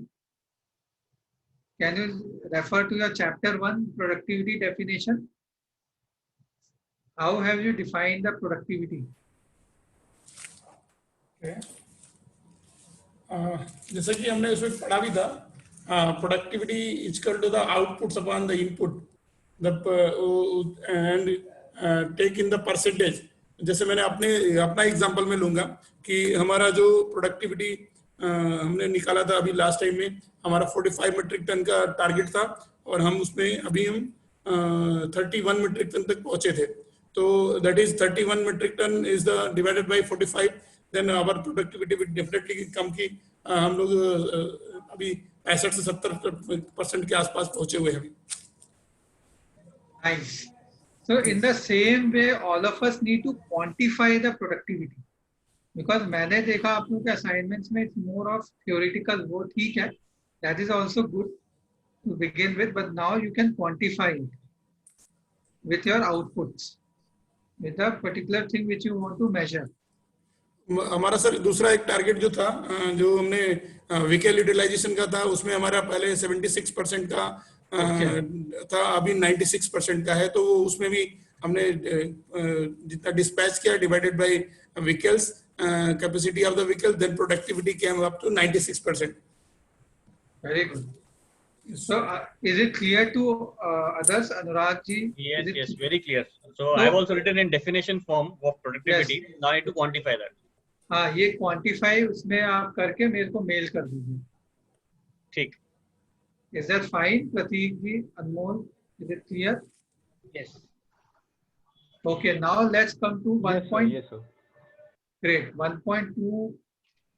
can you refer to your chapter 1 productivity definition? How have you defined the productivity? Okay. जैसा कि हमने उसमें पढ़ा भी था, productivity is equal to the outputs upon the input and take in the percentage. जैसे मैंने अपना एग्जांपल में लूंगा कि हमारा जो प्रोडक्टिविटी हमने निकाला था अभी लास्ट टाइम में, हमारा 45 मीट्रिक टन का टारगेट था और हम उसमें अभी हम 31 मीट्रिक टन तक पहुंचे थे. तो that is 31 metric ton is the divided by 45, then our productivity will definitely कम की हम लोग अभी 65 से 70% के आसपास पहुंचे हुए हैं अभी. Nice. So in the same way, all of us need to quantify the productivity. Because मैंने देखा आप लोगों के assignments में it's more of theoretical, वो ठीक है, that is also good to begin with, but now you can quantify it with your outputs, with a particular thing which you want to measure. हमारा सर दूसरा एक target जो था, जो हमने व्हीकल यूटिलाइजेशन का था, उसमें हमारा पहले 76% का था, अभी 96% का है. तो उसमें भी हमने जितना डिस्पैच किया divided by vehicles capacity of the vehicle, then productivity came up to 96%. Very good. So is it clear to others, Anurag ji? Yes, very clear. So I have also written in definition form of productivity. Yes. Now I need to quantify that. हाँ, ये quantify उसमें आप करके मेरे को mail कर दीजिए. ठीक. Is that fine, Prateek ji, Anmol? Is it clear? Yes. Okay, now let's come to Yes, sir. 1. Yes, sir. Great. 1.2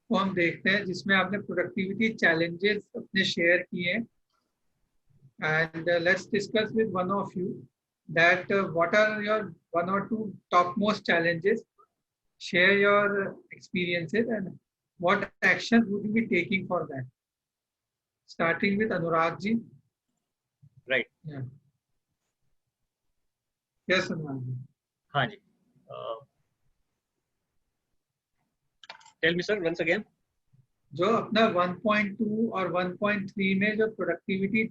को हम देखते हैं जिसमें आपने प्रोडक्टिविटी चैलेंजेस अपने शेयर किए हैं and let's discuss with one of you that what are your one or two topmost challenges. Share your experiences and what actions would you be taking for that. Starting with Anurag ji. Right. Yeah. Yes, Anurag ji. हाँ जी. Tell me, sir, once again. जो अपना 1.2 और 1.3 में जो productivity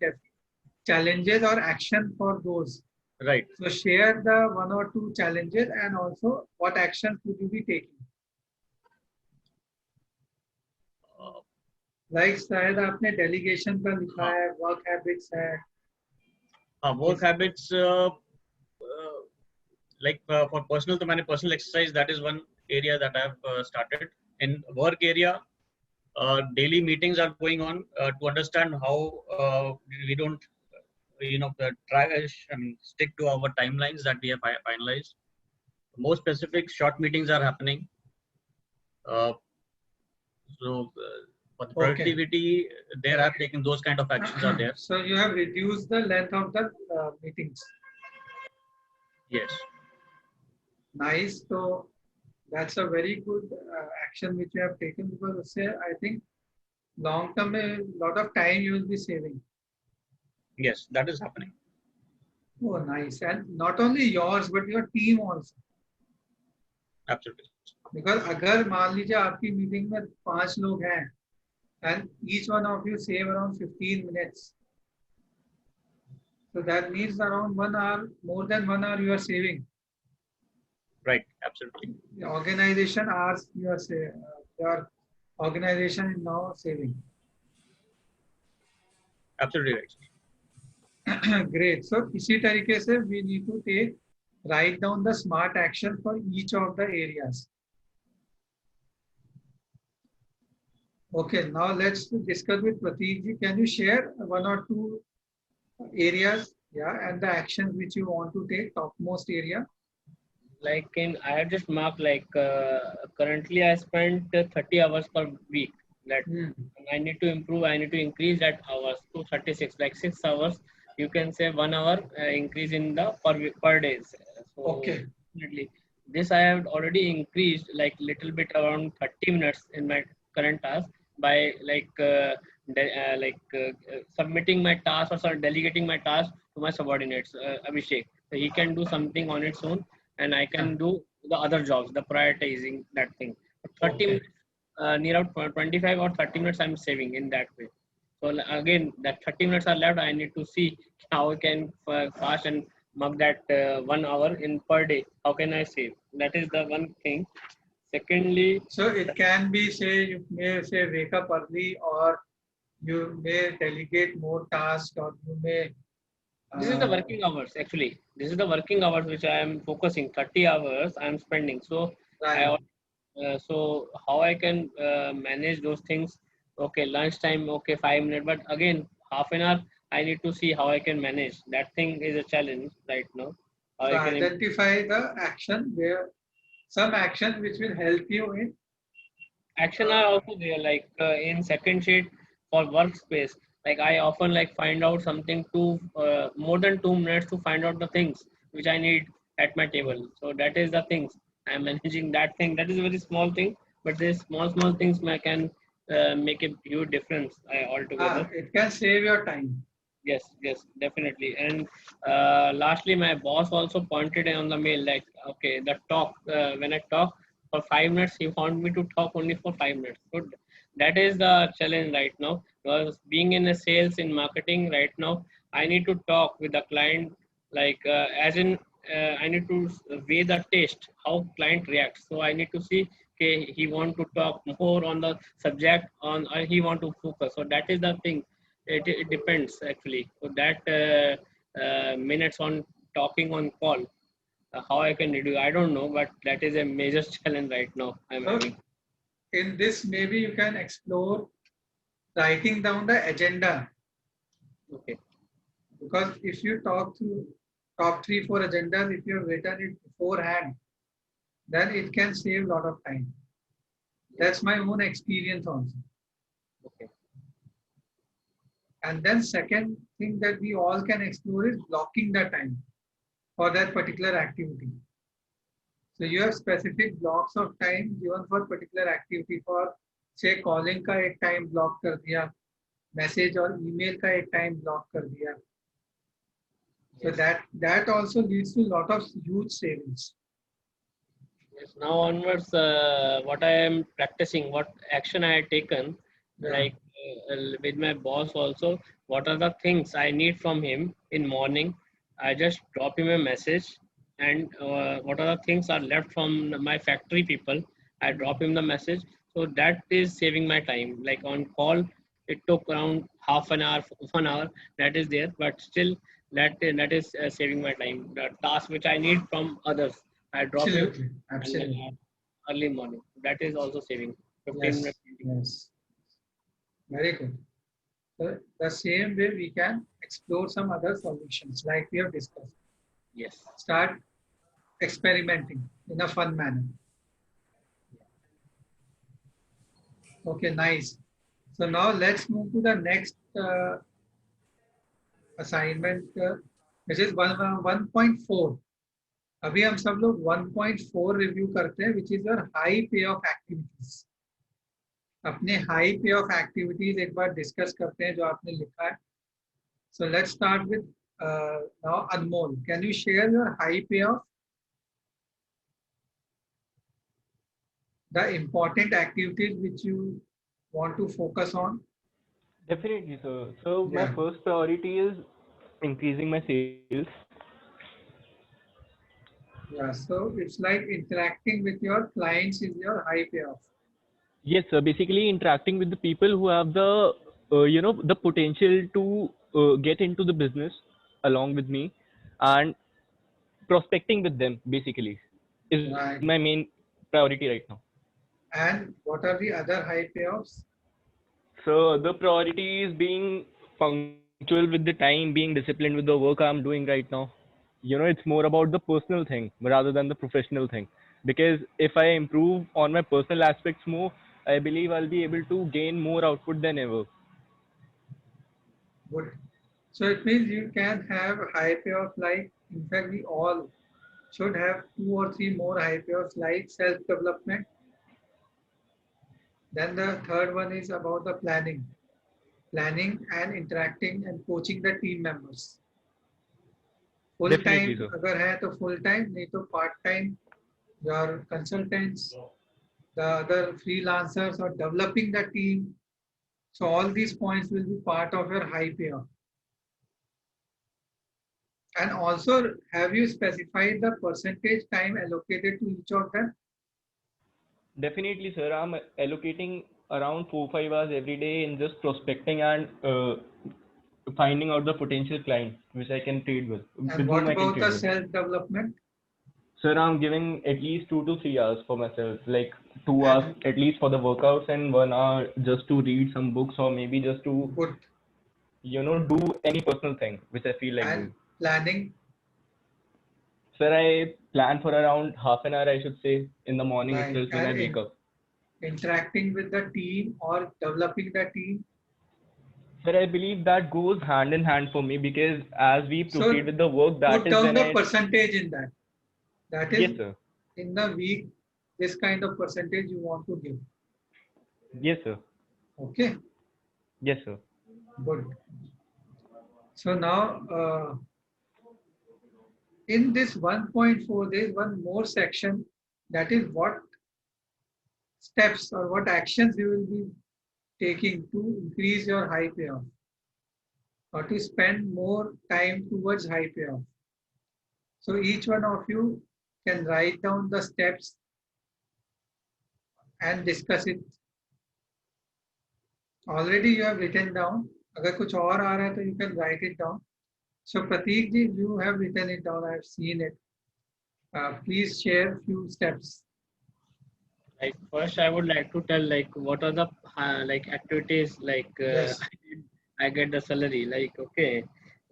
challenges or action for those. Right. So share the one or two challenges and also what actions would you be taking. Like शायद आपने delegation का लिखा है, work habits है. Work habits, for personal, तो मैंने personal exercise, that is one area that I have started. In work area, daily meetings are going on to understand how we don't, stick to our timelines that we have finalized. More specific, short meetings are happening. For the productivity, there I have taken those kind of actions are there. So you have reduced the length of the meetings. Yes. Nice. So that's a very good action which you have taken because I think long term a lot of time you will be saving. Yes, that is happening. Oh, nice. And not only yours but your team also. Absolutely. Because अगर मान लीजिए आपकी meeting में 5 लोग हैं and each one of you save around 15 minutes. So that means around 1 hour, more than 1 hour you are saving. Right, absolutely. The organization hours you are saving, your organization is now saving. Absolutely right. Great. So इसी तरीके से we need to write down the smart action for each of the areas. Okay, now let's discuss with Prateek ji. Can you share one or two areas, and the actions which you want to take, topmost area? Like I have just marked currently I spend 30 hours per week. That I need to improve. I need to increase that hours to 36, like 6 hours. You can say 1 hour increase in the per days. So Okay. Definitely, this I have already increased like little bit around 30 minutes in my current task by submitting my task or delegating my task to my subordinates, Abhishek. So he can do something on its own, and I can do the other jobs, the prioritizing that thing. 30 minutes, near out 25 or 30 minutes I'm saving in that way. So again, that 30 minutes are left. I need to see how I can fast and mug that 1 hour in per day. How can I save? That is the one thing. Secondly, so it can be say you may say wake up early or you may delegate more tasks or you may. This is the working hours actually. This is the working hours which I am focusing. 30 hours I am spending. So Right. so how I can manage those things? Okay, lunchtime. Okay, 5 minutes. But again, half an hour. I need to see how I can manage. That thing is a challenge right now. How So I can identify the action where some action which will help you in. Action are also there, like in second sheet for workspace. Like I often find out something to more than 2 minutes to find out the things which I need at my table. So that is the things I'm managing. That thing that is a very small thing, but these small things can make a huge difference altogether. It can save your time. Yes, definitely. And lastly, my boss also pointed on the mail okay, the talk, when I talk for 5 minutes, he want me to talk only for 5 minutes. So that is the challenge right now. Because being in a sales in marketing right now, I need to talk with the client, I need to weigh the taste, how client reacts. So I need to see, okay, he want to talk more on the subject, he want to focus. So that is the thing. It depends actually. So that minutes on talking on call, how I can reduce, I don't know, but that is a major challenge right now I'm having. In this, maybe you can explore writing down the agenda. Okay. Because if you talk top 3-4 agendas, if you have written it beforehand, then it can save a lot of time. That's my own experience also. Okay. And then second thing that we all can explore is blocking the time for that particular activity. So you have specific blocks of time given for particular activity. For say calling का एक time block कर दिया, message और email का एक time block कर दिया. So Yes. that also leads to a lot of huge savings. Yes. Now onwards, what I am practicing, what action I had taken, Yeah. like with my boss also, what are the things I need from him in morning? I just drop him a message, and what are the things are left from my factory people? I drop him the message. So that is saving my time. Like on call, it took around half an hour, 1 hour. That is there, but still that is saving my time. The task which I need from others, I drop him Absolutely. and then Absolutely. early morning. That is also saving 15 Yes. minutes. Yes. Very good. So the same way we can explore some other solutions like we have discussed. Yes. Start experimenting in a fun manner. Okay, nice. So now let's move to the next assignment, which is 1.4. अभी हम सब लोग 1.4 review करते हैं, which is your high payoff activities. अपने high payoff activities एक बार discuss करते हैं जो आपने लिखा है. So let's start with now Anmol. Can you share your high payoff? The important activities which you want to focus on? Definitely, sir. So my Yeah. first priority is increasing my sales. Yeah. So it's like interacting with your clients is your high payoff. Yes, sir. Basically, interacting with the people who have the, the potential to get into the business along with me, and prospecting with them basically is Right. my main priority right now. And what are the other high payoffs? So the priority is being punctual with the time, being disciplined with the work I'm doing right now. It's more about the personal thing rather than the professional thing. Because if I improve on my personal aspects more, I believe I'll be able to gain more output than ever. Good. So it means you can have high payoff like, in fact, we all should have 2 or 3 more high payoffs like self-development. Then the third one is about the planning and interacting and coaching the team members. Full Definitely, time sir. अगर है तो full time, नहीं तो part time, your consultants, the other freelancers or developing the team. So all these points will be part of your high payoff. And also, have you specified the percentage time allocated to each of them? Definitely, sir. I'm allocating around 4-5 hours every day in just prospecting and finding out the potential client which I can trade with And whom what I can about the trade with. self-development? Sir, I'm giving at least 2 to 3 hours for myself, like 2 hours And at least for the workouts and 1 hour just to read some books or maybe just to, good. do any personal thing which I feel like And doing. planning, Sir, I plan for around half an hour, I should say, in the morning right? itself when I And wake up. interacting with the team or developing the team. Sir, I believe that goes hand in hand for me because as we proceed So with the work, that put is down when the I. percentage in that. That is Yes, sir. in the week, this kind of percentage you want to give. Yes, sir. Okay, Yes, sir. good. So now in this 1.4, there is one more section, that is what steps or what actions you will be taking to increase your high payoff or to spend more time towards high payoff. So each one of you can write down the steps and discuss it. Already you have written down. अगर कुछ और आ रहा है तो you can write it down. So Prateek ji, you have written it down. I have seen it. Please share few steps. Like first, I would like to tell like what are the like activities like Yes. I get the salary. Like okay,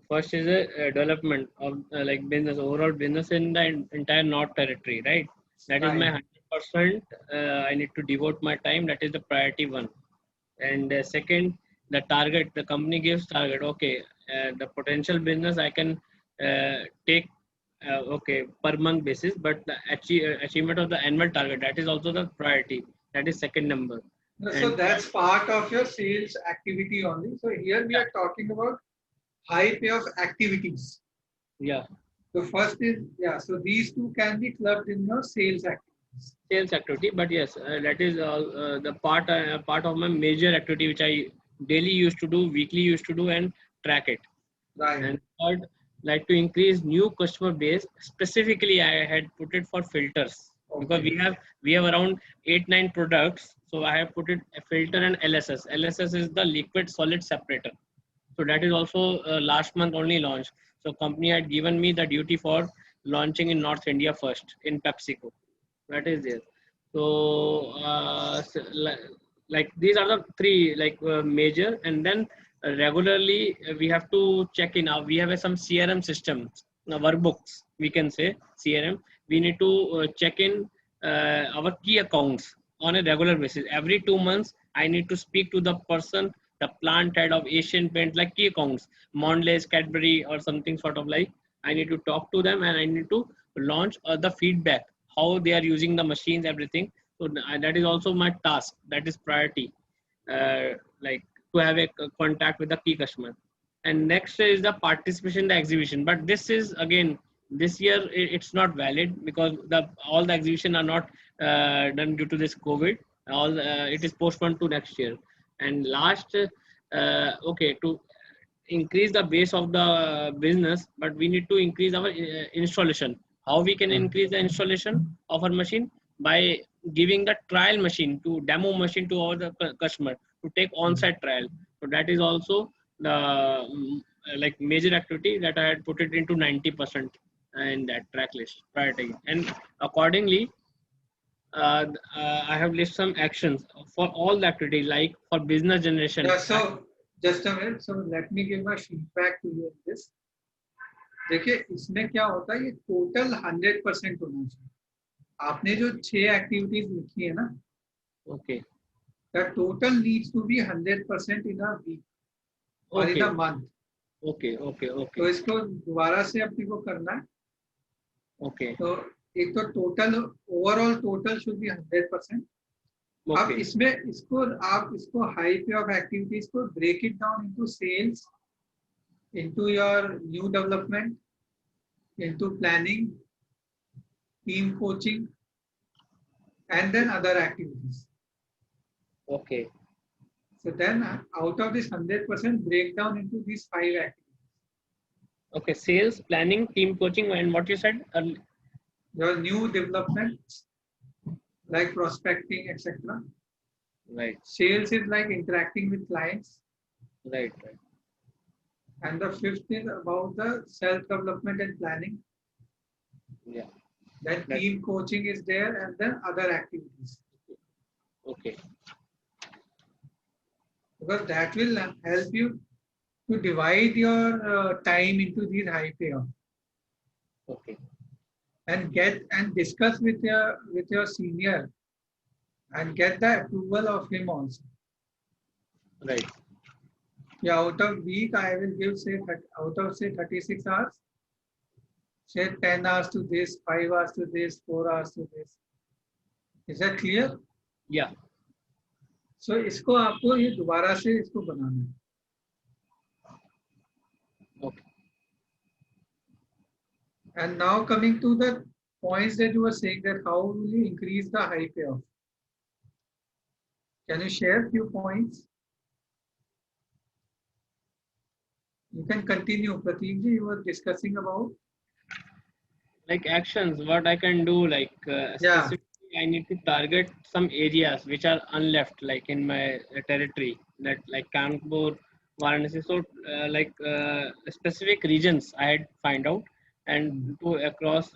first is a development of like business, overall business in the entire North Territory, right? That is my Right. 100%. I need to devote my time. That is the priority one. And second, the target, the company gives target. Okay, the potential business I can take, okay, per month basis, but the achievement of the annual target, that is also the priority. That is second number. So And that's part of your sales activity only. So here we are talking about high payoff activities. yeah, So first is, yeah, so these two can be clubbed in your sales activities. sales activity, but yes, that is the part of my major activity which I daily used to do, weekly used to do, and track it. Right. And third, like to increase new customer base. Specifically, I had put it for filters because Okay. we have around 8-9 products. So I have put it a filter and LSS. LSS is the liquid solid separator. So that is also last month only launched. So company had given me the duty for launching in North India first in PepsiCo. That is there. So, like these are the three like major, and then regularly we have to check in. We have some CRM systems, workbooks. We can say CRM. We need to check in our key accounts on a regular basis. Every 2 months, I need to speak to the person, the plant head of Asian Paint, like key accounts, Mondelez, Cadbury, or something sort of like. I need to talk to them and I need to launch the feedback, how they are using the machines, everything. So that is also my task. That is priority, like to have a contact with the key customer. And next is the participation in the exhibition. But this is again this year it's not valid because the all the exhibition are not done due to this COVID. All it is postponed to next year. And last, okay, to increase the base of the business, but we need to increase our installation. How we can increase the installation of our machine? By giving the trial machine to demo machine to our customer to take on-site trial. So that is also the like major activity that I had put it into 90% in that track list priority. And accordingly, I have listed some actions for all the activity, like for business generation. Yeah, so just a minute. So let me give my feedback to you on this. देखिए इसमें क्या होता है, ये total 100% होना चाहिए. आपने जो 6 एक्टिविटीज लिखी है ना, Okay. the total needs to be 100% in a week or in Okay. a month. Okay. Okay. तो Okay. इसको दोबारा से अपने को करना है. Okay. तो एक तो total overall total should be 100%. अब Okay. इसमें इसको आप इसको हाई पे ऑफ एक्टिविटीज को break it down into sales, into your new development, into planning, team coaching, and then other activities. Okay. So then out of this 100%, break down into these 5 activities. Okay. Sales, planning, team coaching, and what you said? Your new development, like prospecting, etc. Right. Sales is like interacting with clients. Right. Right. And the 5th is about the self-development and planning. Yeah. Then team coaching is there, and then other activities. Okay. Because that will help you to divide your time into these high payoff. Okay. And get and discuss with your senior and get the approval of him also. Right. Yeah, out of week I will give say out of say 36 hours, say 10 hours to this, 5 hours to this, 4 hours to this. Is that clear? Yeah. So इसको आपको ये दोबारा से इसको बनाना है. Okay. And now coming to the points that you were saying, that how will you increase the high payoff? Can you share a few points? You can continue. Prateek ji, you were discussing about. Like actions, what I can do, like Yeah. specifically, I need to target some areas which are unleft, like in my territory, that like Kanpur, Varanasi. So, specific regions I had find out and go across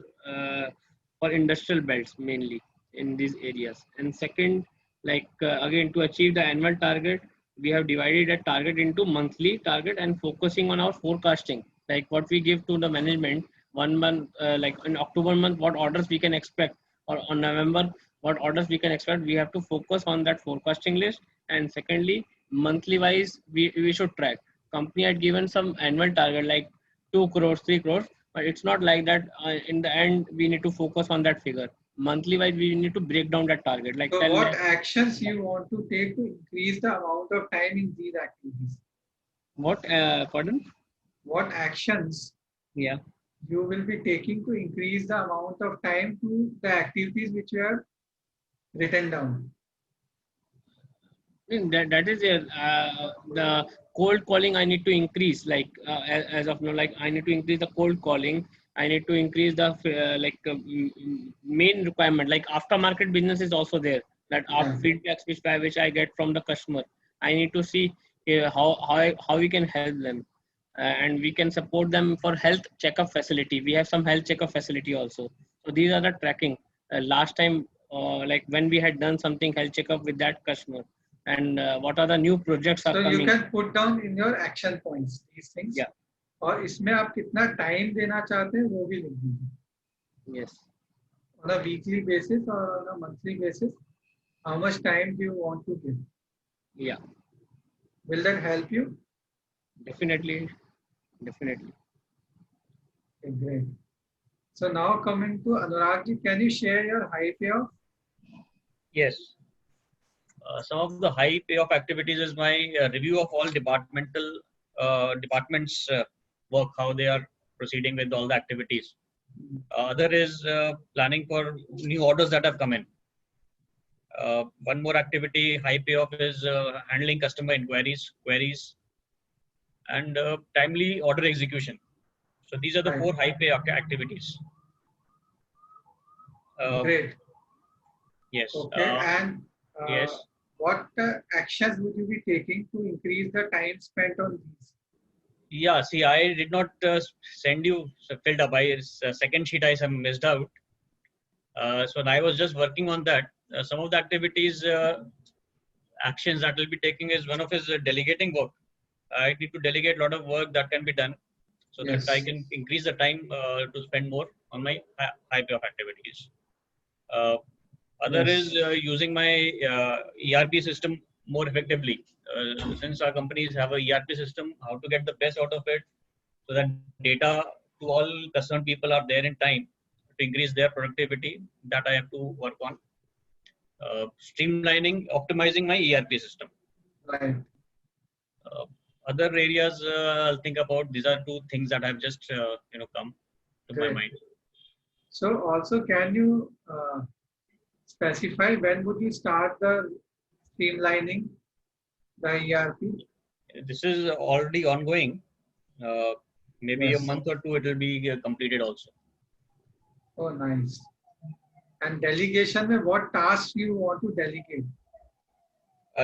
for industrial belts mainly in these areas. And second, like again to achieve the annual target, we have divided a target into monthly target and focusing on our forecasting. Like what we give to the management 1 month, like in October month, what orders we can expect, or on November, what orders we can expect. We have to focus on that forecasting list. And secondly, monthly wise, we should track. Company had given some annual target like 2 crores, 3 crores, but it's not like that. In the end, we need to focus on that figure. Monthly wise, we need to break down that target, like So 10 what lakh. actions you want to take to increase the amount of time in these activities? What, pardon? What actions Yeah. you will be taking to increase the amount of time to the activities which you have written down? That is the cold calling I need to increase, like as of now, like I need to increase the cold calling. I need to increase the main requirement, like aftermarket business is also there, that Yeah. feedbacks which I get from the customer. I need to see how we can help them, and we can support them for health checkup facility. We have some health checkup facility also. So these are the tracking. Last time, like when we had done something health checkup with that customer, and what are the new projects are So you coming. can put down in your action points these things. Yeah. और इसमें आप कितना time देना चाहते हैं वो भी लिख दीजिए. Yes. On a weekly basis or on a monthly basis, how much time do you want to give? Yeah. Will that help you? Definitely. Definitely. Okay, great. So now coming to Anurag ji, can you share your high payoff? Yes. Some of the high payoff activities is my review of all departments work, how they are proceeding with all the activities. Other is planning for new orders that have come in. One more activity, high payoff, is handling customer queries, and timely order execution. So these are the Right. 4 high payoff activities. Great. Yes. Okay. And yes. what actions would you be taking to increase the time spent on these? Yeah, see, I did not send you filled up. Second sheet I missed out. So I was just working on that. Some of the activities, actions that will be taking is one of is delegating work. I need to delegate a lot of work that can be done, so Yes. that I can increase the time to spend more on my high payoff activities. Other Yes. is using my ERP system more effectively. Since our companies have a ERP system, how to get the best out of it, so that data to all concerned people are there in time to increase their productivity. That I have to work on. Streamlining, optimizing my ERP system. Right. Other areas I'll think about. These are 2 things that have just come to my Great. mind. So also, can you specify when would you start the streamlining the ERP? This is already ongoing. Maybe Yes. a month or 2 it will be completed also. Oh, nice. And delegation, mein what tasks you want to delegate?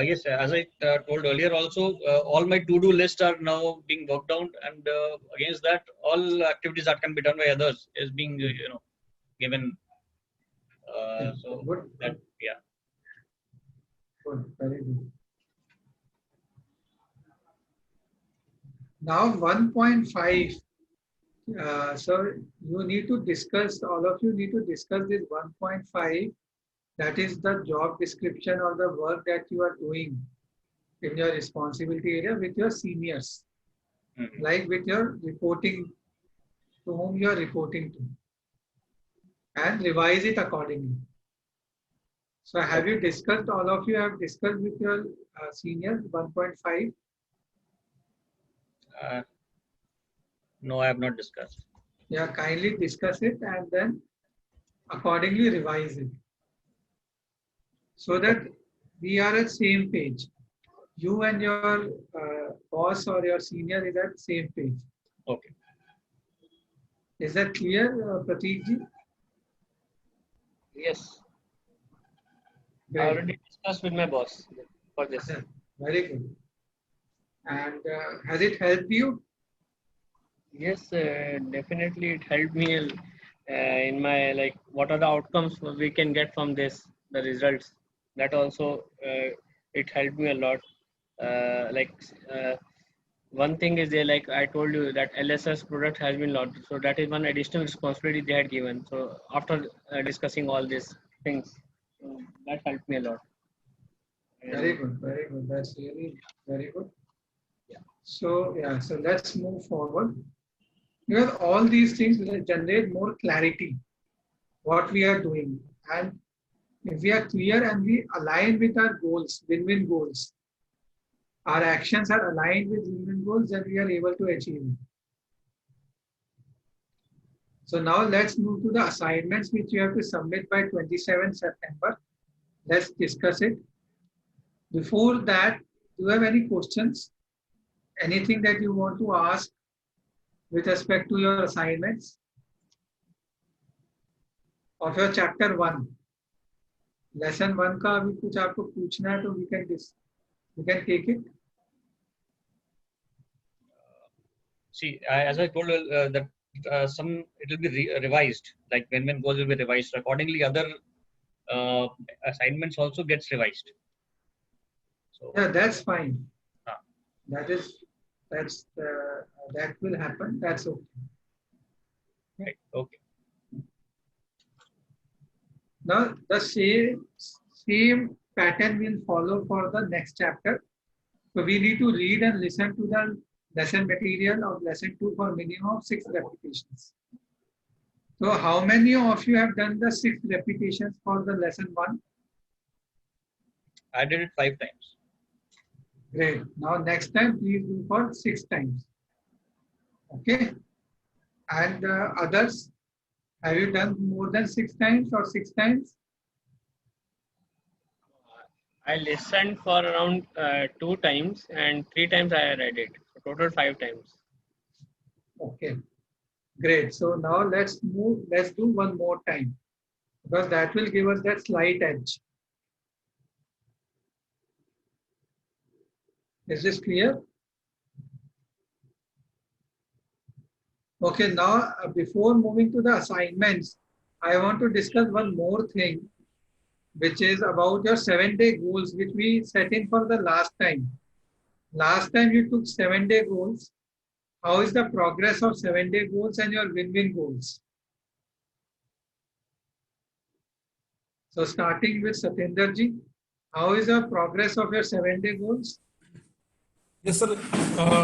Yes, as I told earlier also, all my to-do lists are now being worked out, and against that, all activities that can be done by others is being given. So Good. that, yeah. Good. Very good. Now 1.5. So you need to discuss, all of you need to discuss this 1.5. That is the job description or the work that you are doing in your responsibility area with your seniors, like with your reporting, to whom you are reporting to, and revise it accordingly. So have you discussed, all of you have discussed with your seniors 1.5? No, I have not discussed. Yeah, kindly discuss it and then accordingly revise it, so that we are at same page. You and your boss or your senior is at same page. Okay. Is that clear, Prateek ji? Yes. I Great. already discussed with my boss for this. Very good. And has it helped you? Yes, definitely it helped me in my, like, what are the outcomes we can get from this, the results. That also it helped me a lot. Like one thing is there, like I told you that LSS product has been launched. So that is one additional responsibility they had given. So after discussing all these things, that helped me a lot. Very And good, very good. That's really very good. So yeah, so let's move forward. Because all these things will generate more clarity what we are doing. And if we are clear and we align with our goals, win-win goals, our actions are aligned with win-win goals, then we are able to achieve it. So now let's move to the assignments which you have to submit by 27 September. Let's discuss it. Before that, do you have any questions? Anything that you want to ask with respect to your assignments of your chapter 1? Lesson 1 का अभी कुछ आपको पूछना है तो we can take it. See, as I told that some it will be revised, like when goals will be revised. Accordingly, other assignments also gets revised. So Yeah, that's fine. Ah. That will happen. That's okay. right, okay. Now the same pattern will follow for the next chapter. So we need to read and listen to the lesson material of lesson 2 for minimum of 6 repetitions. So how many of you have done the 6 repetitions for the lesson 1? I did it 5 times. Great. Now next time please do for 6 times. Okay. And others, have you done more than 6 times or 6 times? I listened for around 2 times and 3 times I read it. So total 5 times. Okay. Great. So now let's do one more time because that will give us that slight edge. Is this clear? Okay, now before moving to the assignments, I want to discuss one more thing, which is about your 7-day goals, which we set in for the last time. Last time you took 7-day goals. How is the progress of 7-day goals and your win-win goals? So starting with Satinder ji, how is the progress of your 7-day goals? Yes sir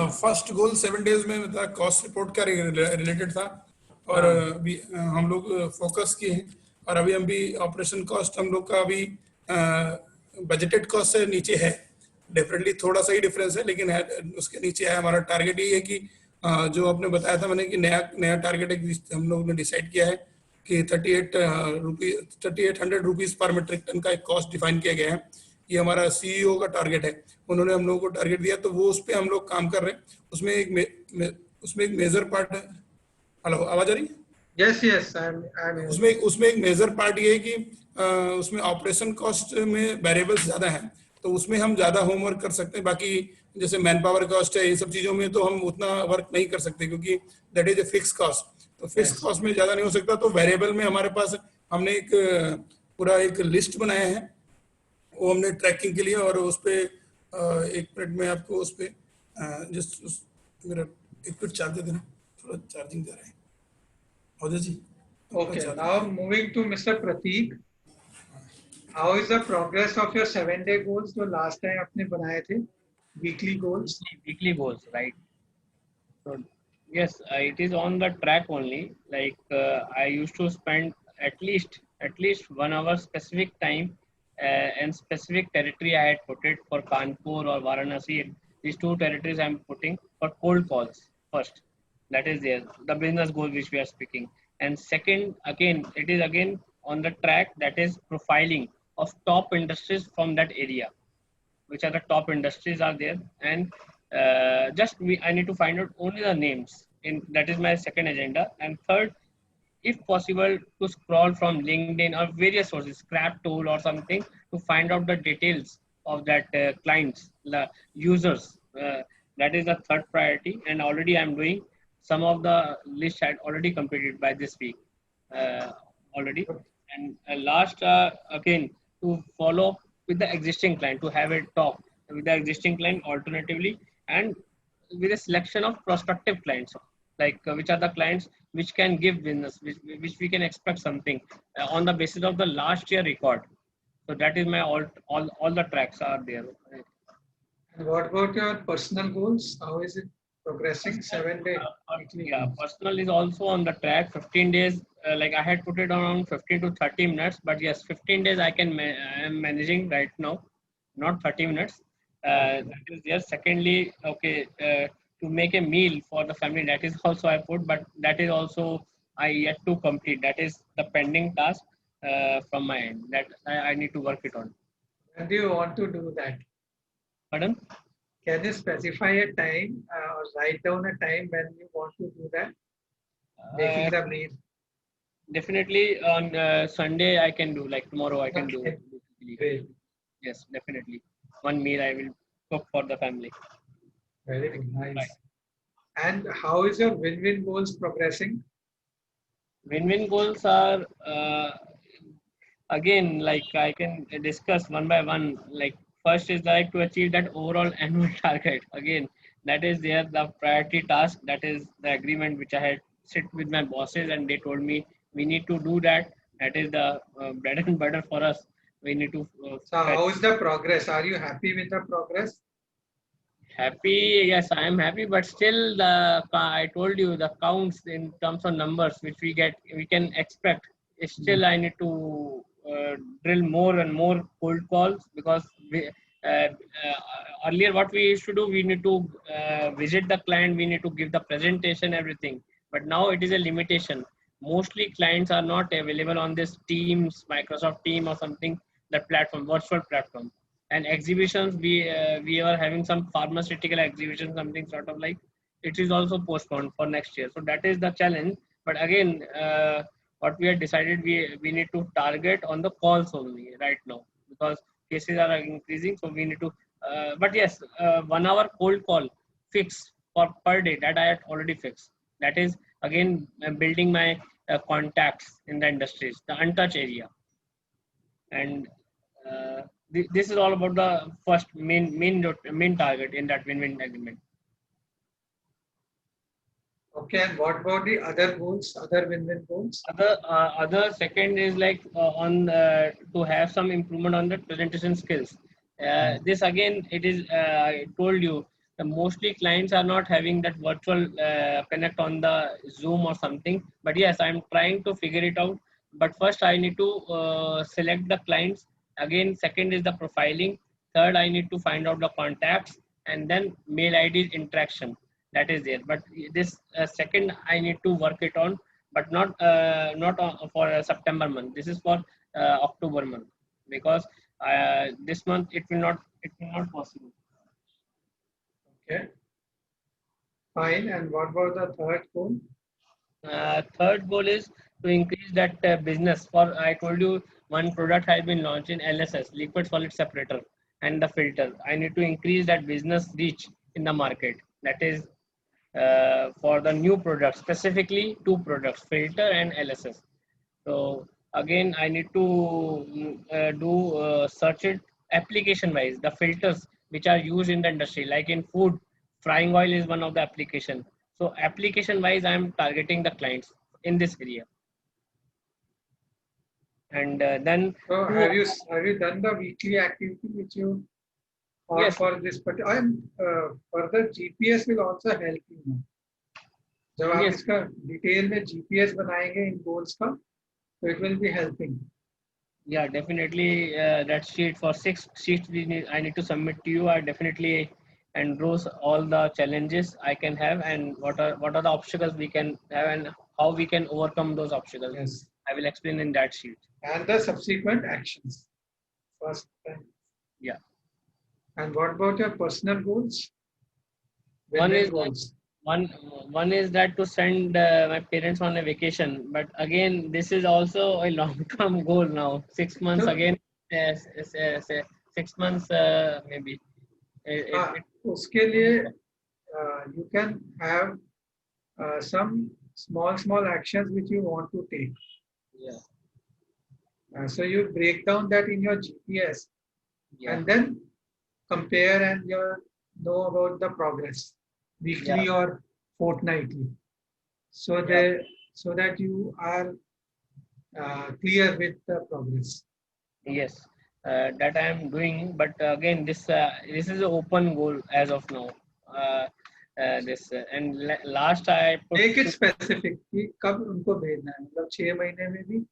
first goal 7 days में था cost report का related था और अभी हम लोग focus किए हैं और अभी हम भी ऑपरेशन कॉस्ट हम लोग का अभी बजटेड कॉस्ट से नीचे है डेफिनेटली थोड़ा सा ही डिफरेंस है लेकिन है उसके नीचे है हमारा टारगेट ये है कि जो आपने बताया था मैंने कि नया टारगेट हम लोग ने डिसाइड किया है कि 3800 रुपीज पर मेट्रिक टन का एक कॉस्ट डिफाइन किया गया है ये हमारा सीईओ का टारगेट है उन्होंने हम लोगों को टारगेट दिया तो वो उस पर हम लोग काम कर रहे हैं उसमें एक मेजर पार्ट है हेलो आवाज आ रही है Yes, yes, I'm उसमें एक मेजर पार्ट ये है कि उसमें ऑपरेशन कॉस्ट में वेरिएबल्स ज्यादा हैं तो उसमें हम ज्यादा होमवर्क कर सकते हैं बाकी जैसे मैन पावर कॉस्ट है इन सब चीजों में तो हम उतना वर्क नहीं कर सकते क्योंकि that is a fix cost तो फिक्स कॉस्ट में ज्यादा नहीं हो सकता तो वेरिएबल में हमारे पास हमने एक पूरा एक लिस्ट बनाया है वो हमने ट्रैकिंग के लिए और उस पे एक मिनट में आपको उस पे जस्ट मेरा एक मिनट चार्ज दे देना थोड़ा चार्जिंग दे रहा है Ajay ji okay. Now moving to Mr. Prateek, how is the progress of your 7-day goals जो last time आपने बनाए थे weekly goals? Weekly goals, right? So yes, it is on the track only. Like I used to spend at least 1 hour specific time and specific territory I had put it for Kanpur or Varanasi. These 2 territories I'm putting for cold calls first. That is there, the business goal which we are speaking. And second, again, it is again on the track that is profiling of top industries from that area. Which are the top industries are there, and I need to find out only the names. That is my second agenda. And third, if possible, to scroll from LinkedIn or various sources, Scrap Tool or something, to find out the details of that clients, the users. That is the third priority, and already I'm doing. Some of the list had already completed by this week already. And last, again, to follow with the existing client, to have a talk with the existing client alternatively, and with a selection of prospective clients, like which are the clients which can give business, which we can expect something on the basis of the last year record. So that is my all the tracks are there. And what about your personal goals? How is it progressing? 7-day weekly Yeah, goals. personal is also on the track. 15 days, like I had put it around 15 to 30 minutes, but yes, 15 days I am managing right now, not 30 minutes. That is there. Secondly, okay, to make a meal for the family, that is also I put, but that is also I yet to complete. That is the pending task from my end that I need to work it on. When do you want to do that? Pardon? Can you specify a time or write down a time when you want to do that? Making Uh, the meal. Definitely on Sunday I can do, like tomorrow I can do. Okay, Basically. great. Yes, definitely. One meal I will cook for the family. Very nice. Right. And how is your win-win goals progressing? Win-win goals are again, like I can discuss one by one. Like first is like to achieve that overall annual target. Again, that is there the priority task. That is the agreement which I had sit with my bosses, and they told me we need to do that. That is the bread and butter for us. We need to So how is the progress? Are you happy with the progress? happy. Yes, I am happy, but still, I told you the counts in terms of numbers which we can expect. Still, I need to drill more and more cold calls because earlier what we used to do, we need to visit the client, we need to give the presentation, everything. But now it is a limitation. Mostly clients are not available on this Teams, Microsoft Team or something, that platform, virtual platform. And exhibitions, we are having some pharmaceutical exhibition, something sort of like, it is also postponed for next year. So that is the challenge. But again, what we have decided, we need to target on the calls only right now, because cases are increasing. So we need to but yes, 1 hour cold call fix for per day, that I had already fixed. That is again building my contacts in the industries, the untouched area. And this is all about the first main target in that win-win agreement. Okay, and what about the other goals, other win-win goals? Other second is like on to have some improvement on the presentation skills. This again, it is I told you, the mostly clients are not having that virtual connect on the Zoom or something. But yes, I'm trying to figure it out. But first, I need to select the clients. Again, second is the profiling. Third, I need to find out the contacts, and then mail IDs interaction. That is there. But this second, I need to work it on, but not for September month. This is for October month, because this month it will not possible. Okay, fine. And what about the third goal? Third goal is to increase that business. For I told you, one product has been launched in LSS, liquid solid separator, and the filter. I need to increase that business reach in the market. That is for the new products, specifically two products, filter and LSS. So again, I need to do search it application wise. The filters which are used in the industry, like in food, frying oil is one of the application. So application wise, I am targeting the clients in this area. And then So two, have you done the weekly activity which you thought yes, for this? But and further GPS will also help you now. जब आप yes, इसका detail में GPS बनाएंगे इन goals का, so it will be helping. yeah, definitely. That sheet for 6 sheets I need to submit to you. I definitely endorse all the challenges I can have, and what are the obstacles we can have, and how we can overcome those obstacles. Yes, I will explain in that sheet. and the subsequent actions. First time. Yeah. And what about your personal goals? One Win-win is like goals. one one is that to send my parents on a vacation, but again, this is also a long-term goal now. 6 months So, again, yes, 6 months maybe. It उसके लिए you can have some small actions which you want to take. yeah, So you break down that in your GPS yeah. and then compare and you know about the progress. weekly or fortnightly, so that you are clear with the progress. Yes, that I am doing. But again, this is an open goal as of now. This and last I put Make it specific कि कब उनको भेजना है, मतलब 6 महीने में भी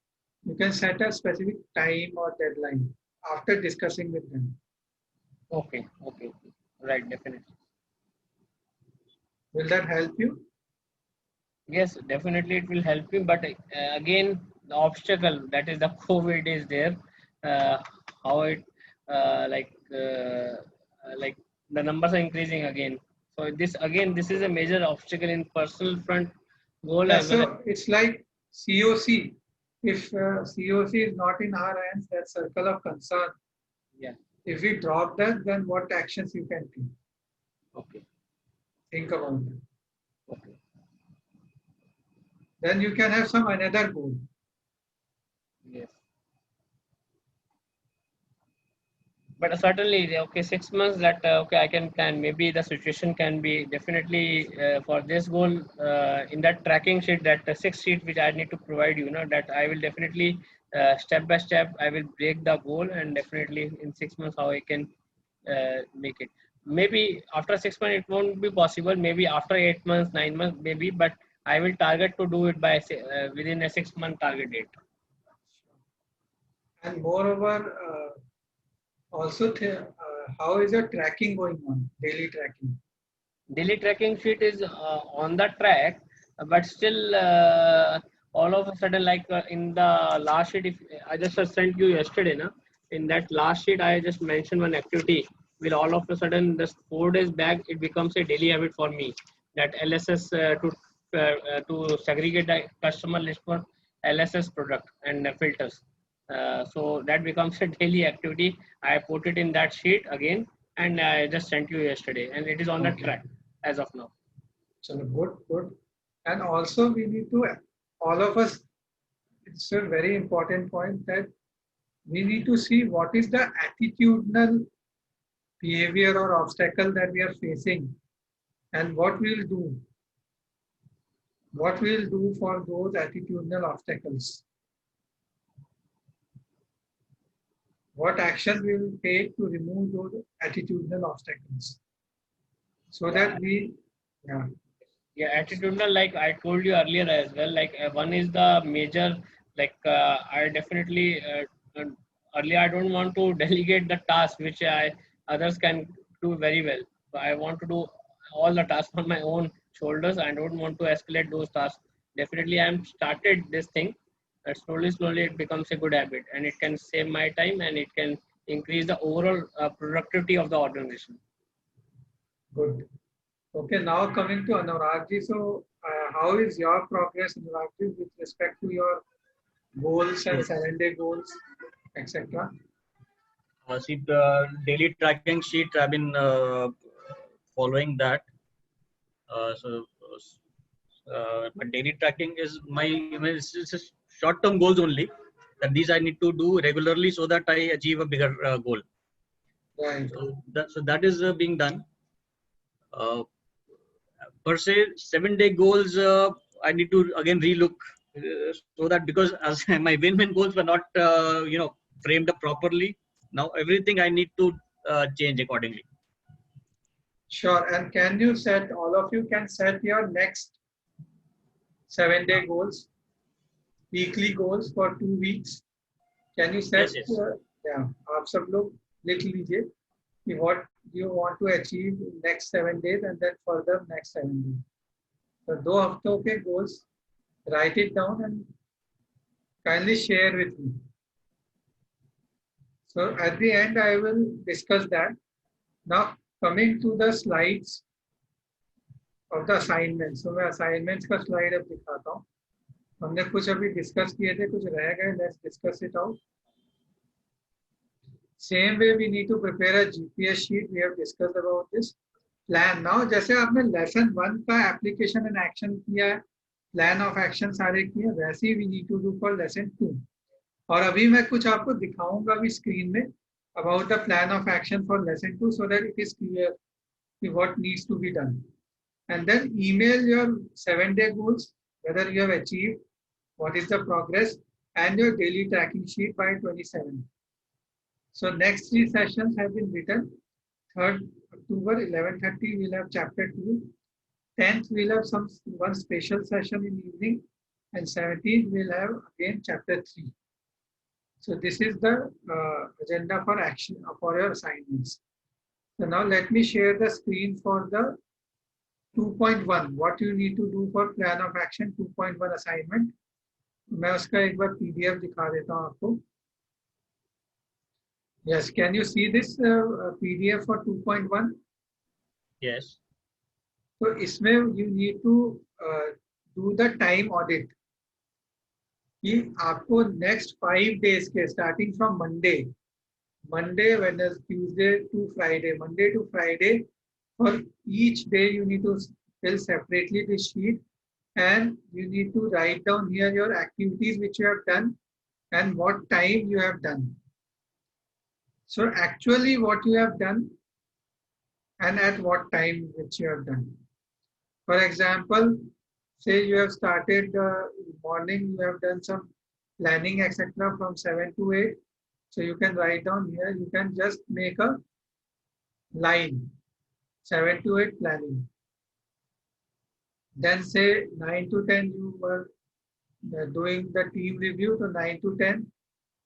you can set a specific time or deadline after discussing with them. okay, okay, okay. Right, definitely. Will that help you? Yes, definitely it will help you. But again, the obstacle that is the COVID is there. How it like the numbers are increasing again. So this is a major obstacle in personal front goal Yeah, as well as so it's like COC. If COC is not in our hands, that circle of concern. yeah. If we drop that, then what actions you can take? Okay, Think about it. okay. Then you can have some another goal. Yes. But certainly, okay, 6 months that okay, I can plan. Maybe the situation can be definitely for this goal in that tracking sheet, that six sheet which I need to provide you, know, that I will definitely step by step I will break the goal, and definitely in 6 months how I can make it. Maybe after 6 months it won't be possible. Maybe after 8 months, 9 months, maybe. But I will target to do it by within a 6 month target date. And moreover, also, how is your tracking going on? Daily tracking. Daily tracking sheet is on the track, but still all of a sudden, like in the last sheet, if I just sent you yesterday, na, in that last sheet I just mentioned one activity. Will all of a sudden, just 4 days back, it becomes a daily habit for me. That LSS to segregate the customer list for LSS product and filters. So that becomes a daily activity. I put it in that sheet again, and I just sent you yesterday, and it is on the Okay. track as of now. So good, good. And also we need to, all of us, it's a very important point that we need to see what is the attitudinal behavior or obstacle that we are facing and what we'll do. What we'll do for those attitudinal obstacles. What actions we will take to remove those attitudinal obstacles. So that we, yeah. Yeah, attitudinal, like I told you earlier as well, like one is the major, like I definitely earlier I don't want to delegate the task which I others can do very well. So I want to do all the tasks on my own shoulders. I don't want to escalate those tasks. Definitely I'm started this thing, that slowly it becomes a good habit, and it can save my time, and it can increase the overall productivity of the organization. Good. Okay, now coming to Anuragji. So, how is your progress, Anuragji, with respect to your goals and 7-day goals, etc.? See, the daily tracking sheet, I've been following that. But daily tracking is my, it's short-term goals only. That these I need to do regularly so that I achieve a bigger goal. Right. So that is being done. Per se, 7-day goals, I need to again relook so that, because as my win-win goals were not, framed up properly. Now everything I need to change accordingly. Sure. And can you set, all of you can set your next 7-day goals, weekly goals for 2 weeks? Can you set? Yes. Yeah. आप सब लोग लिख लीजिए कि what you want to achieve in next 7 days and then further next 7 days. So 2 हफ्तों के goals, write it down and kindly share with me. So at the end, I will discuss that. Now coming to the slides of the assignments. So मैं assignments का slide अब दिखाता हूँ. हमने कुछ अभी discuss किए थे, कुछ रह गए. Let's discuss it out. Same way we need to prepare a GPS sheet. We have discussed about this. Plan. Now जैसे आपने lesson 1 का application and action किया है, plan of action सारे किए, वैसे ही we need to do for lesson 2. और अभी मैं कुछ आपको दिखाऊंगा भी screen में about the plan of action for lesson 2 so that it is clear what needs to be done. and then email your 7-day goals, whether you have achieved, what is the progress, and your daily tracking sheet by 27. So next 3 sessions have been written. 3rd October, 11:30, we'll have chapter 2. 10th, we'll have one special session in evening, and 17th, we'll have again chapter 3. So this is the agenda for action for your assignments. So now let me share the screen for the 2.1. What you need to do for plan of action 2.1 assignment. मैं उसका एक बार PDF दिखा देता हूँ आपको. Yes, can you see this PDF for 2.1? Yes. So इसमें you need to do the time audit. कि आपको next 5 days के starting from Monday, Wednesday, Tuesday to Friday, Monday to Friday, for each day you need to fill separately the sheet, and you need to write down here your activities which you have done and what time you have done. So actually what you have done and at what time which you have done. For example, say you have started morning, you have done some planning, etc. from 7 to 8. So you can write down here, you can just make a line, 7 to 8 planning. Then say 9 to 10 you were doing the team review, so 9 to 10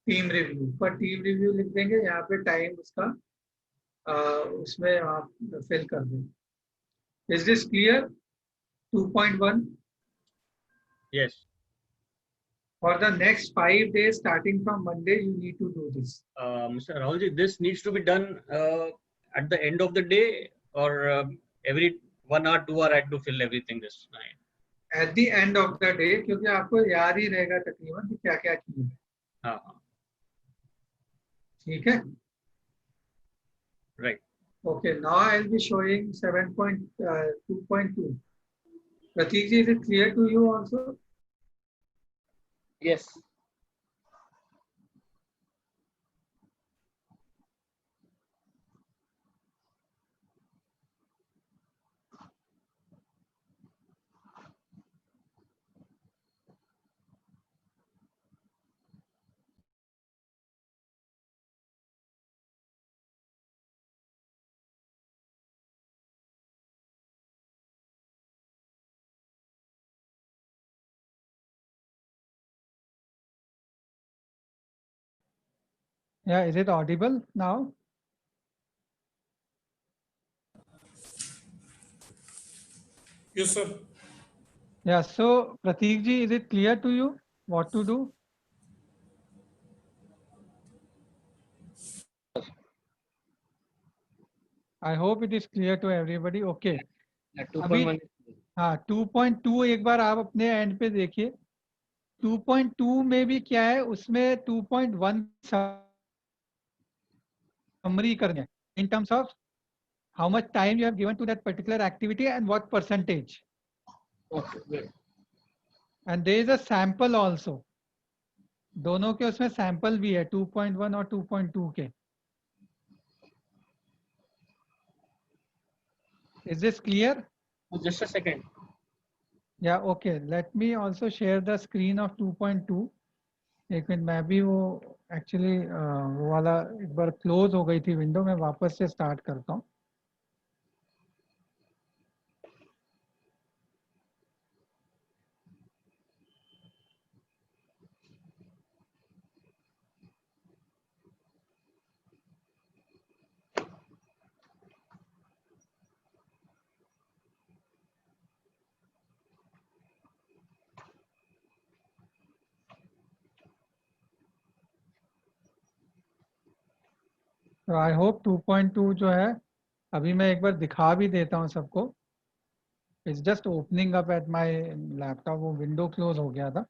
team review. पर team review लिख देंगे, यहाँ पे time उसका उसमें आप fill कर देंगे. Is this clear? 2.1. Yes. For the next 5 days, starting from Monday, you need to do this. Mr. Rahulji, this needs to be done at the end of the day, or every 1 hour, 2 hour I have to fill everything this night. At the end of the day, क्योंकि आपको याद ही रहेगा तकरीबन कि क्या क्या किया. हाँ. ठीक है? Right. Okay, now I'll be showing 7.2.2. Pratik ji, is it clear to you also? Yes. Yeah, is it audible now? Yes, sir. Yeah, so Pratik ji, is it clear to you what to do? I hope it is clear to everybody. Okay. 2.1. हाँ 2.2 एक बार आप अपने and पे देखिए. 2.2 में भी क्या है, उसमें 2.1 समरी करनी है in terms of how much time you have given to that particular activity and what percentage. Okay, great. And there is a sample also. दोनों के उसमें सैंपल भी है 2.1 और 2.2 के. Is this clear? Just a second. Yeah, okay. Let me also share the screen of 2.2. एक minute, मैं भी वो एक्चुअली वो वाला एक बार क्लोज हो गई थी विंडो, मैं वापस से स्टार्ट करता हूँ. तो आई होप 2.2 जो है, अभी मैं एक बार दिखा भी देता हूँ सबको. It's just opening up at my laptop, वो विंडो क्लोज हो गया था.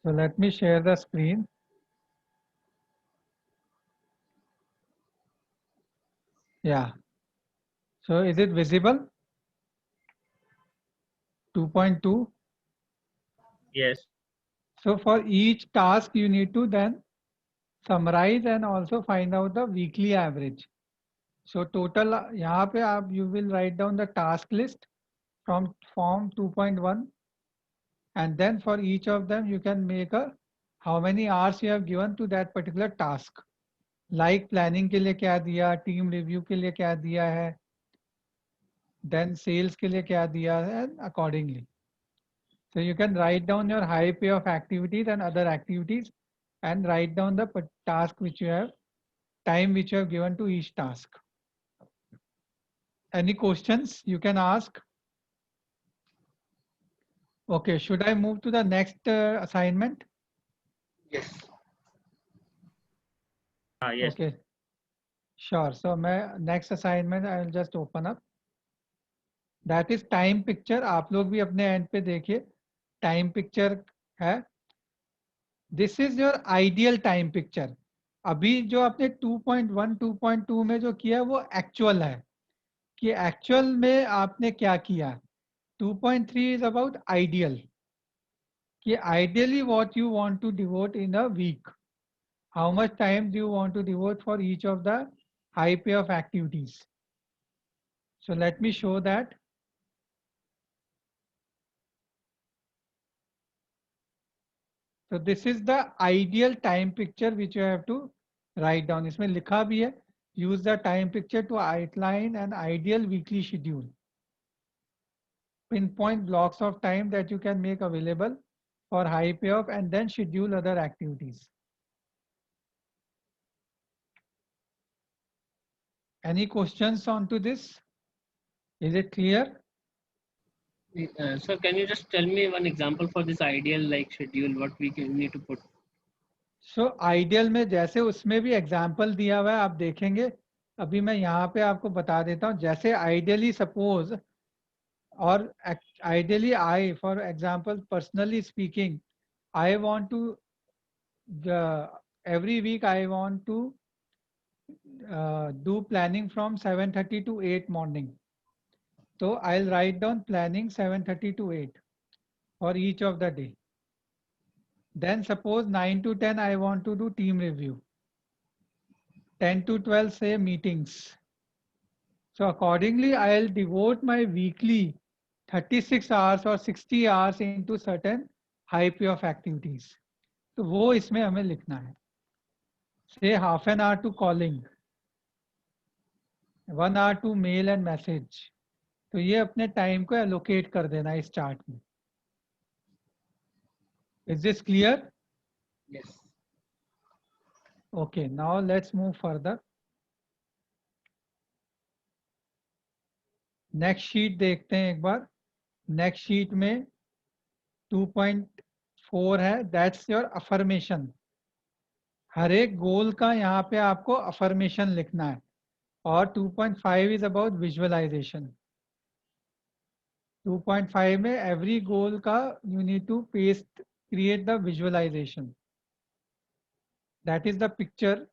So let me share the screen. Yeah. So is it visible? 2.2. Yes. So for each task, you need to then summarize and also find out the weekly average. So total यहाँ पे आप you will write down the task list from form 2.1, and then for each of them you can make a how many hours you have given to that particular task. Like planning के लिए क्या दिया, team review के लिए क्या दिया है, then sales के लिए क्या दिया है, and accordingly. So you can write down your high payoff activities and other activities and write down the task which you have, time which you have given to each task. Any questions you can ask? Okay, should I move to the next assignment? Yes. Yes. Okay, sure. So my next assignment I will just open up. That is time picture. आप लोग भी अपने end पे देखिए. Time picture है. This is your ideal time picture. अभी जो आपने 2.1, 2.2 में जो किया वो actual है. कि actual में आपने क्या किया. 2.3 is about ideal. कि ideally what you want to devote in a week. How much time do you want to devote for each of the high payoff activities? So let me show that. So this is the ideal time picture which you have to write down. इसमें लिखा भी है, use the time picture to outline an ideal weekly schedule. Pinpoint blocks of time that you can make available for high payoff and then schedule other activities. Any questions on to this? Is it clear? So can you just tell me one example for this ideal like schedule? What we need to put? So ideal में जैसे उसमें भी example दिया हुआ है, आप देखेंगे. अभी मैं यहाँ पे आपको बता देता हूँ. जैसे आइडियली सपोज और ideally I for example personally speaking, I want to every week I want to do planning from 7:30 to 8 morning. So I'll write down planning 7:30 to 8 for each of the day. Then suppose 9 to 10 I want to do team review. 10 to 12 say meetings. So accordingly, I'll devote my weekly 36 hours or 60 hours into certain high payoff activities. तो वो इसमें हमें लिखना है. Say half an hour to calling, 1 hour to mail and message. तो ये अपने time को allocate कर देना इस चार्ट में. Is this clear? Yes. Okay, now let's move further. Next sheet देखते हैं एक बार. नेक्स्ट शीट में 2.4 है, दैट्स योर अफर्मेशन. हर एक गोल का यहाँ पे आपको अफर्मेशन लिखना है. और 2.5 इज अबाउट विजुअलाइजेशन. 2.5 में एवरी गोल का you need to paste create the visualisation. That is the picture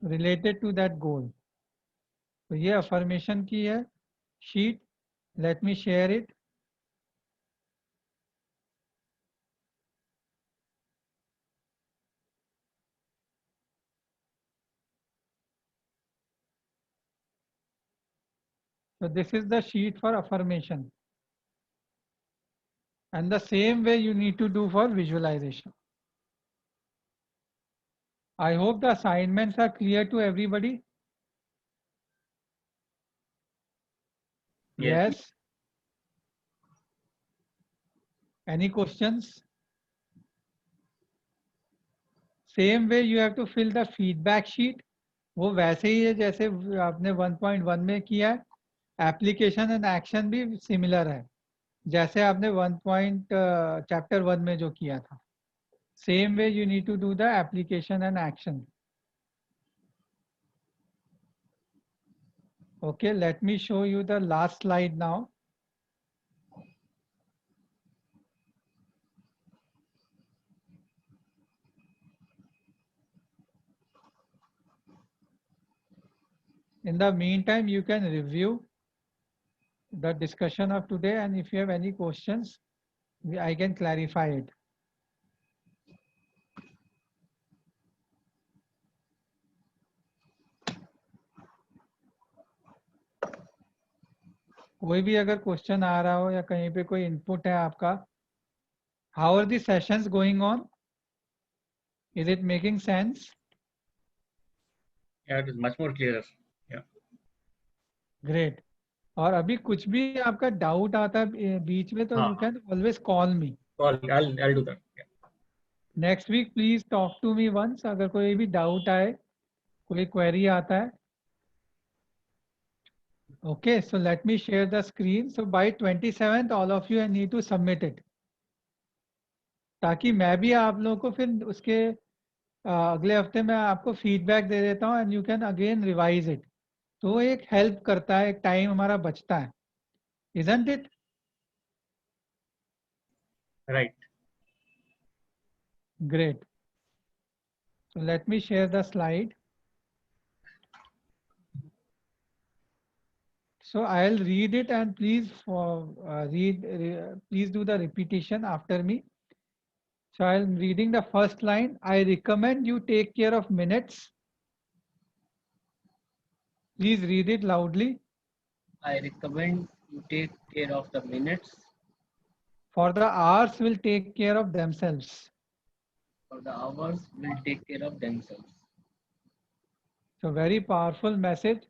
related to that goal. तो ये अफर्मेशन की है sheet. Let me share it. So this is the sheet for affirmation. And the same way you need to do for visualization. I hope the assignments are clear to everybody. Yes. Yes. Any questions? Same way you have to fill the feedback sheet. वो वैसे ही है जैसे आपने 1.1 में किया है. Application and action भी similar है जैसे आपने चैप्टर 1 में जो किया था. Same way you need to do the application and action. Okay, let me show you the last slide now. In the meantime, you can review the discussion of today, and if you have any questions, I can clarify it. कोई भी अगर question आ रहा हो या कहीं पे कोई input है आपका, how are the sessions going on? Is it making sense? Yeah, it is much more clearer. Yeah. Great. और अभी कुछ भी आपका डाउट आता है बीच में तो हाँ. You can always call me. I'll do that. Yeah. Next week please talk to me once. अगर कोई भी डाउट आए, कोई क्वेरी आता है. Okay, so let me share the screen. So by 27th, all of you need to submit it. ताकि मैं भी आप लोगों को फिर उसके अगले हफ्ते में आपको फीडबैक दे देता हूँ and you can again revise it. तो एक हेल्प करता है, एक टाइम हमारा बचता है. Isn't it? Right. Great. So let me share the slide. So I'll read it and please please do the repetition after me. So I'm reading the first line. I recommend you take care of minutes. Please read it loudly. I recommend you take care of the minutes. For the hours will take care of themselves. For the hours will take care of themselves. So very powerful message.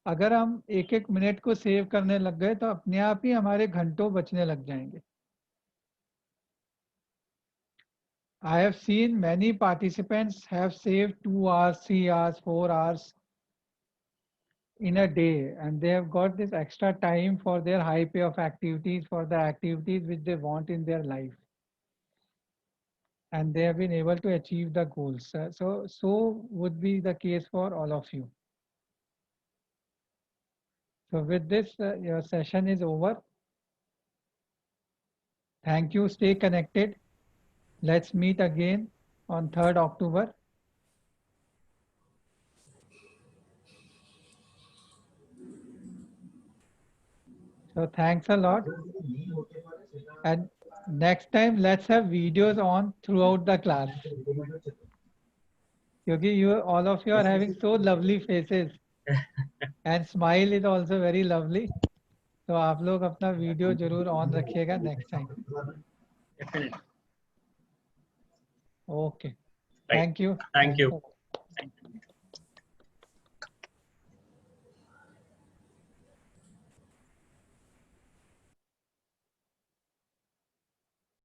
अगर हम एक एक minute को save करने लग गए तो अपने आप ही हमारे घंटों बचने लग जाएंगे. I have seen many participants have saved 2 hours, 3 hours, 4 hours in a day, and they have got this extra time for their high payoff activities, for the activities which they want in their life. And they have been able to achieve the goals. So would be the case for all of you. So with this, your session is over. Thank you. Stay connected. Let's meet again on 3rd October. So thanks a lot. And next time, let's have videos on throughout the class. Because all of you are having so lovely faces. And smile is also very lovely. तो आप लोग अपना video जरूर on रखिएगा next time. Definitely. Okay. Right. Thank you. Thank you.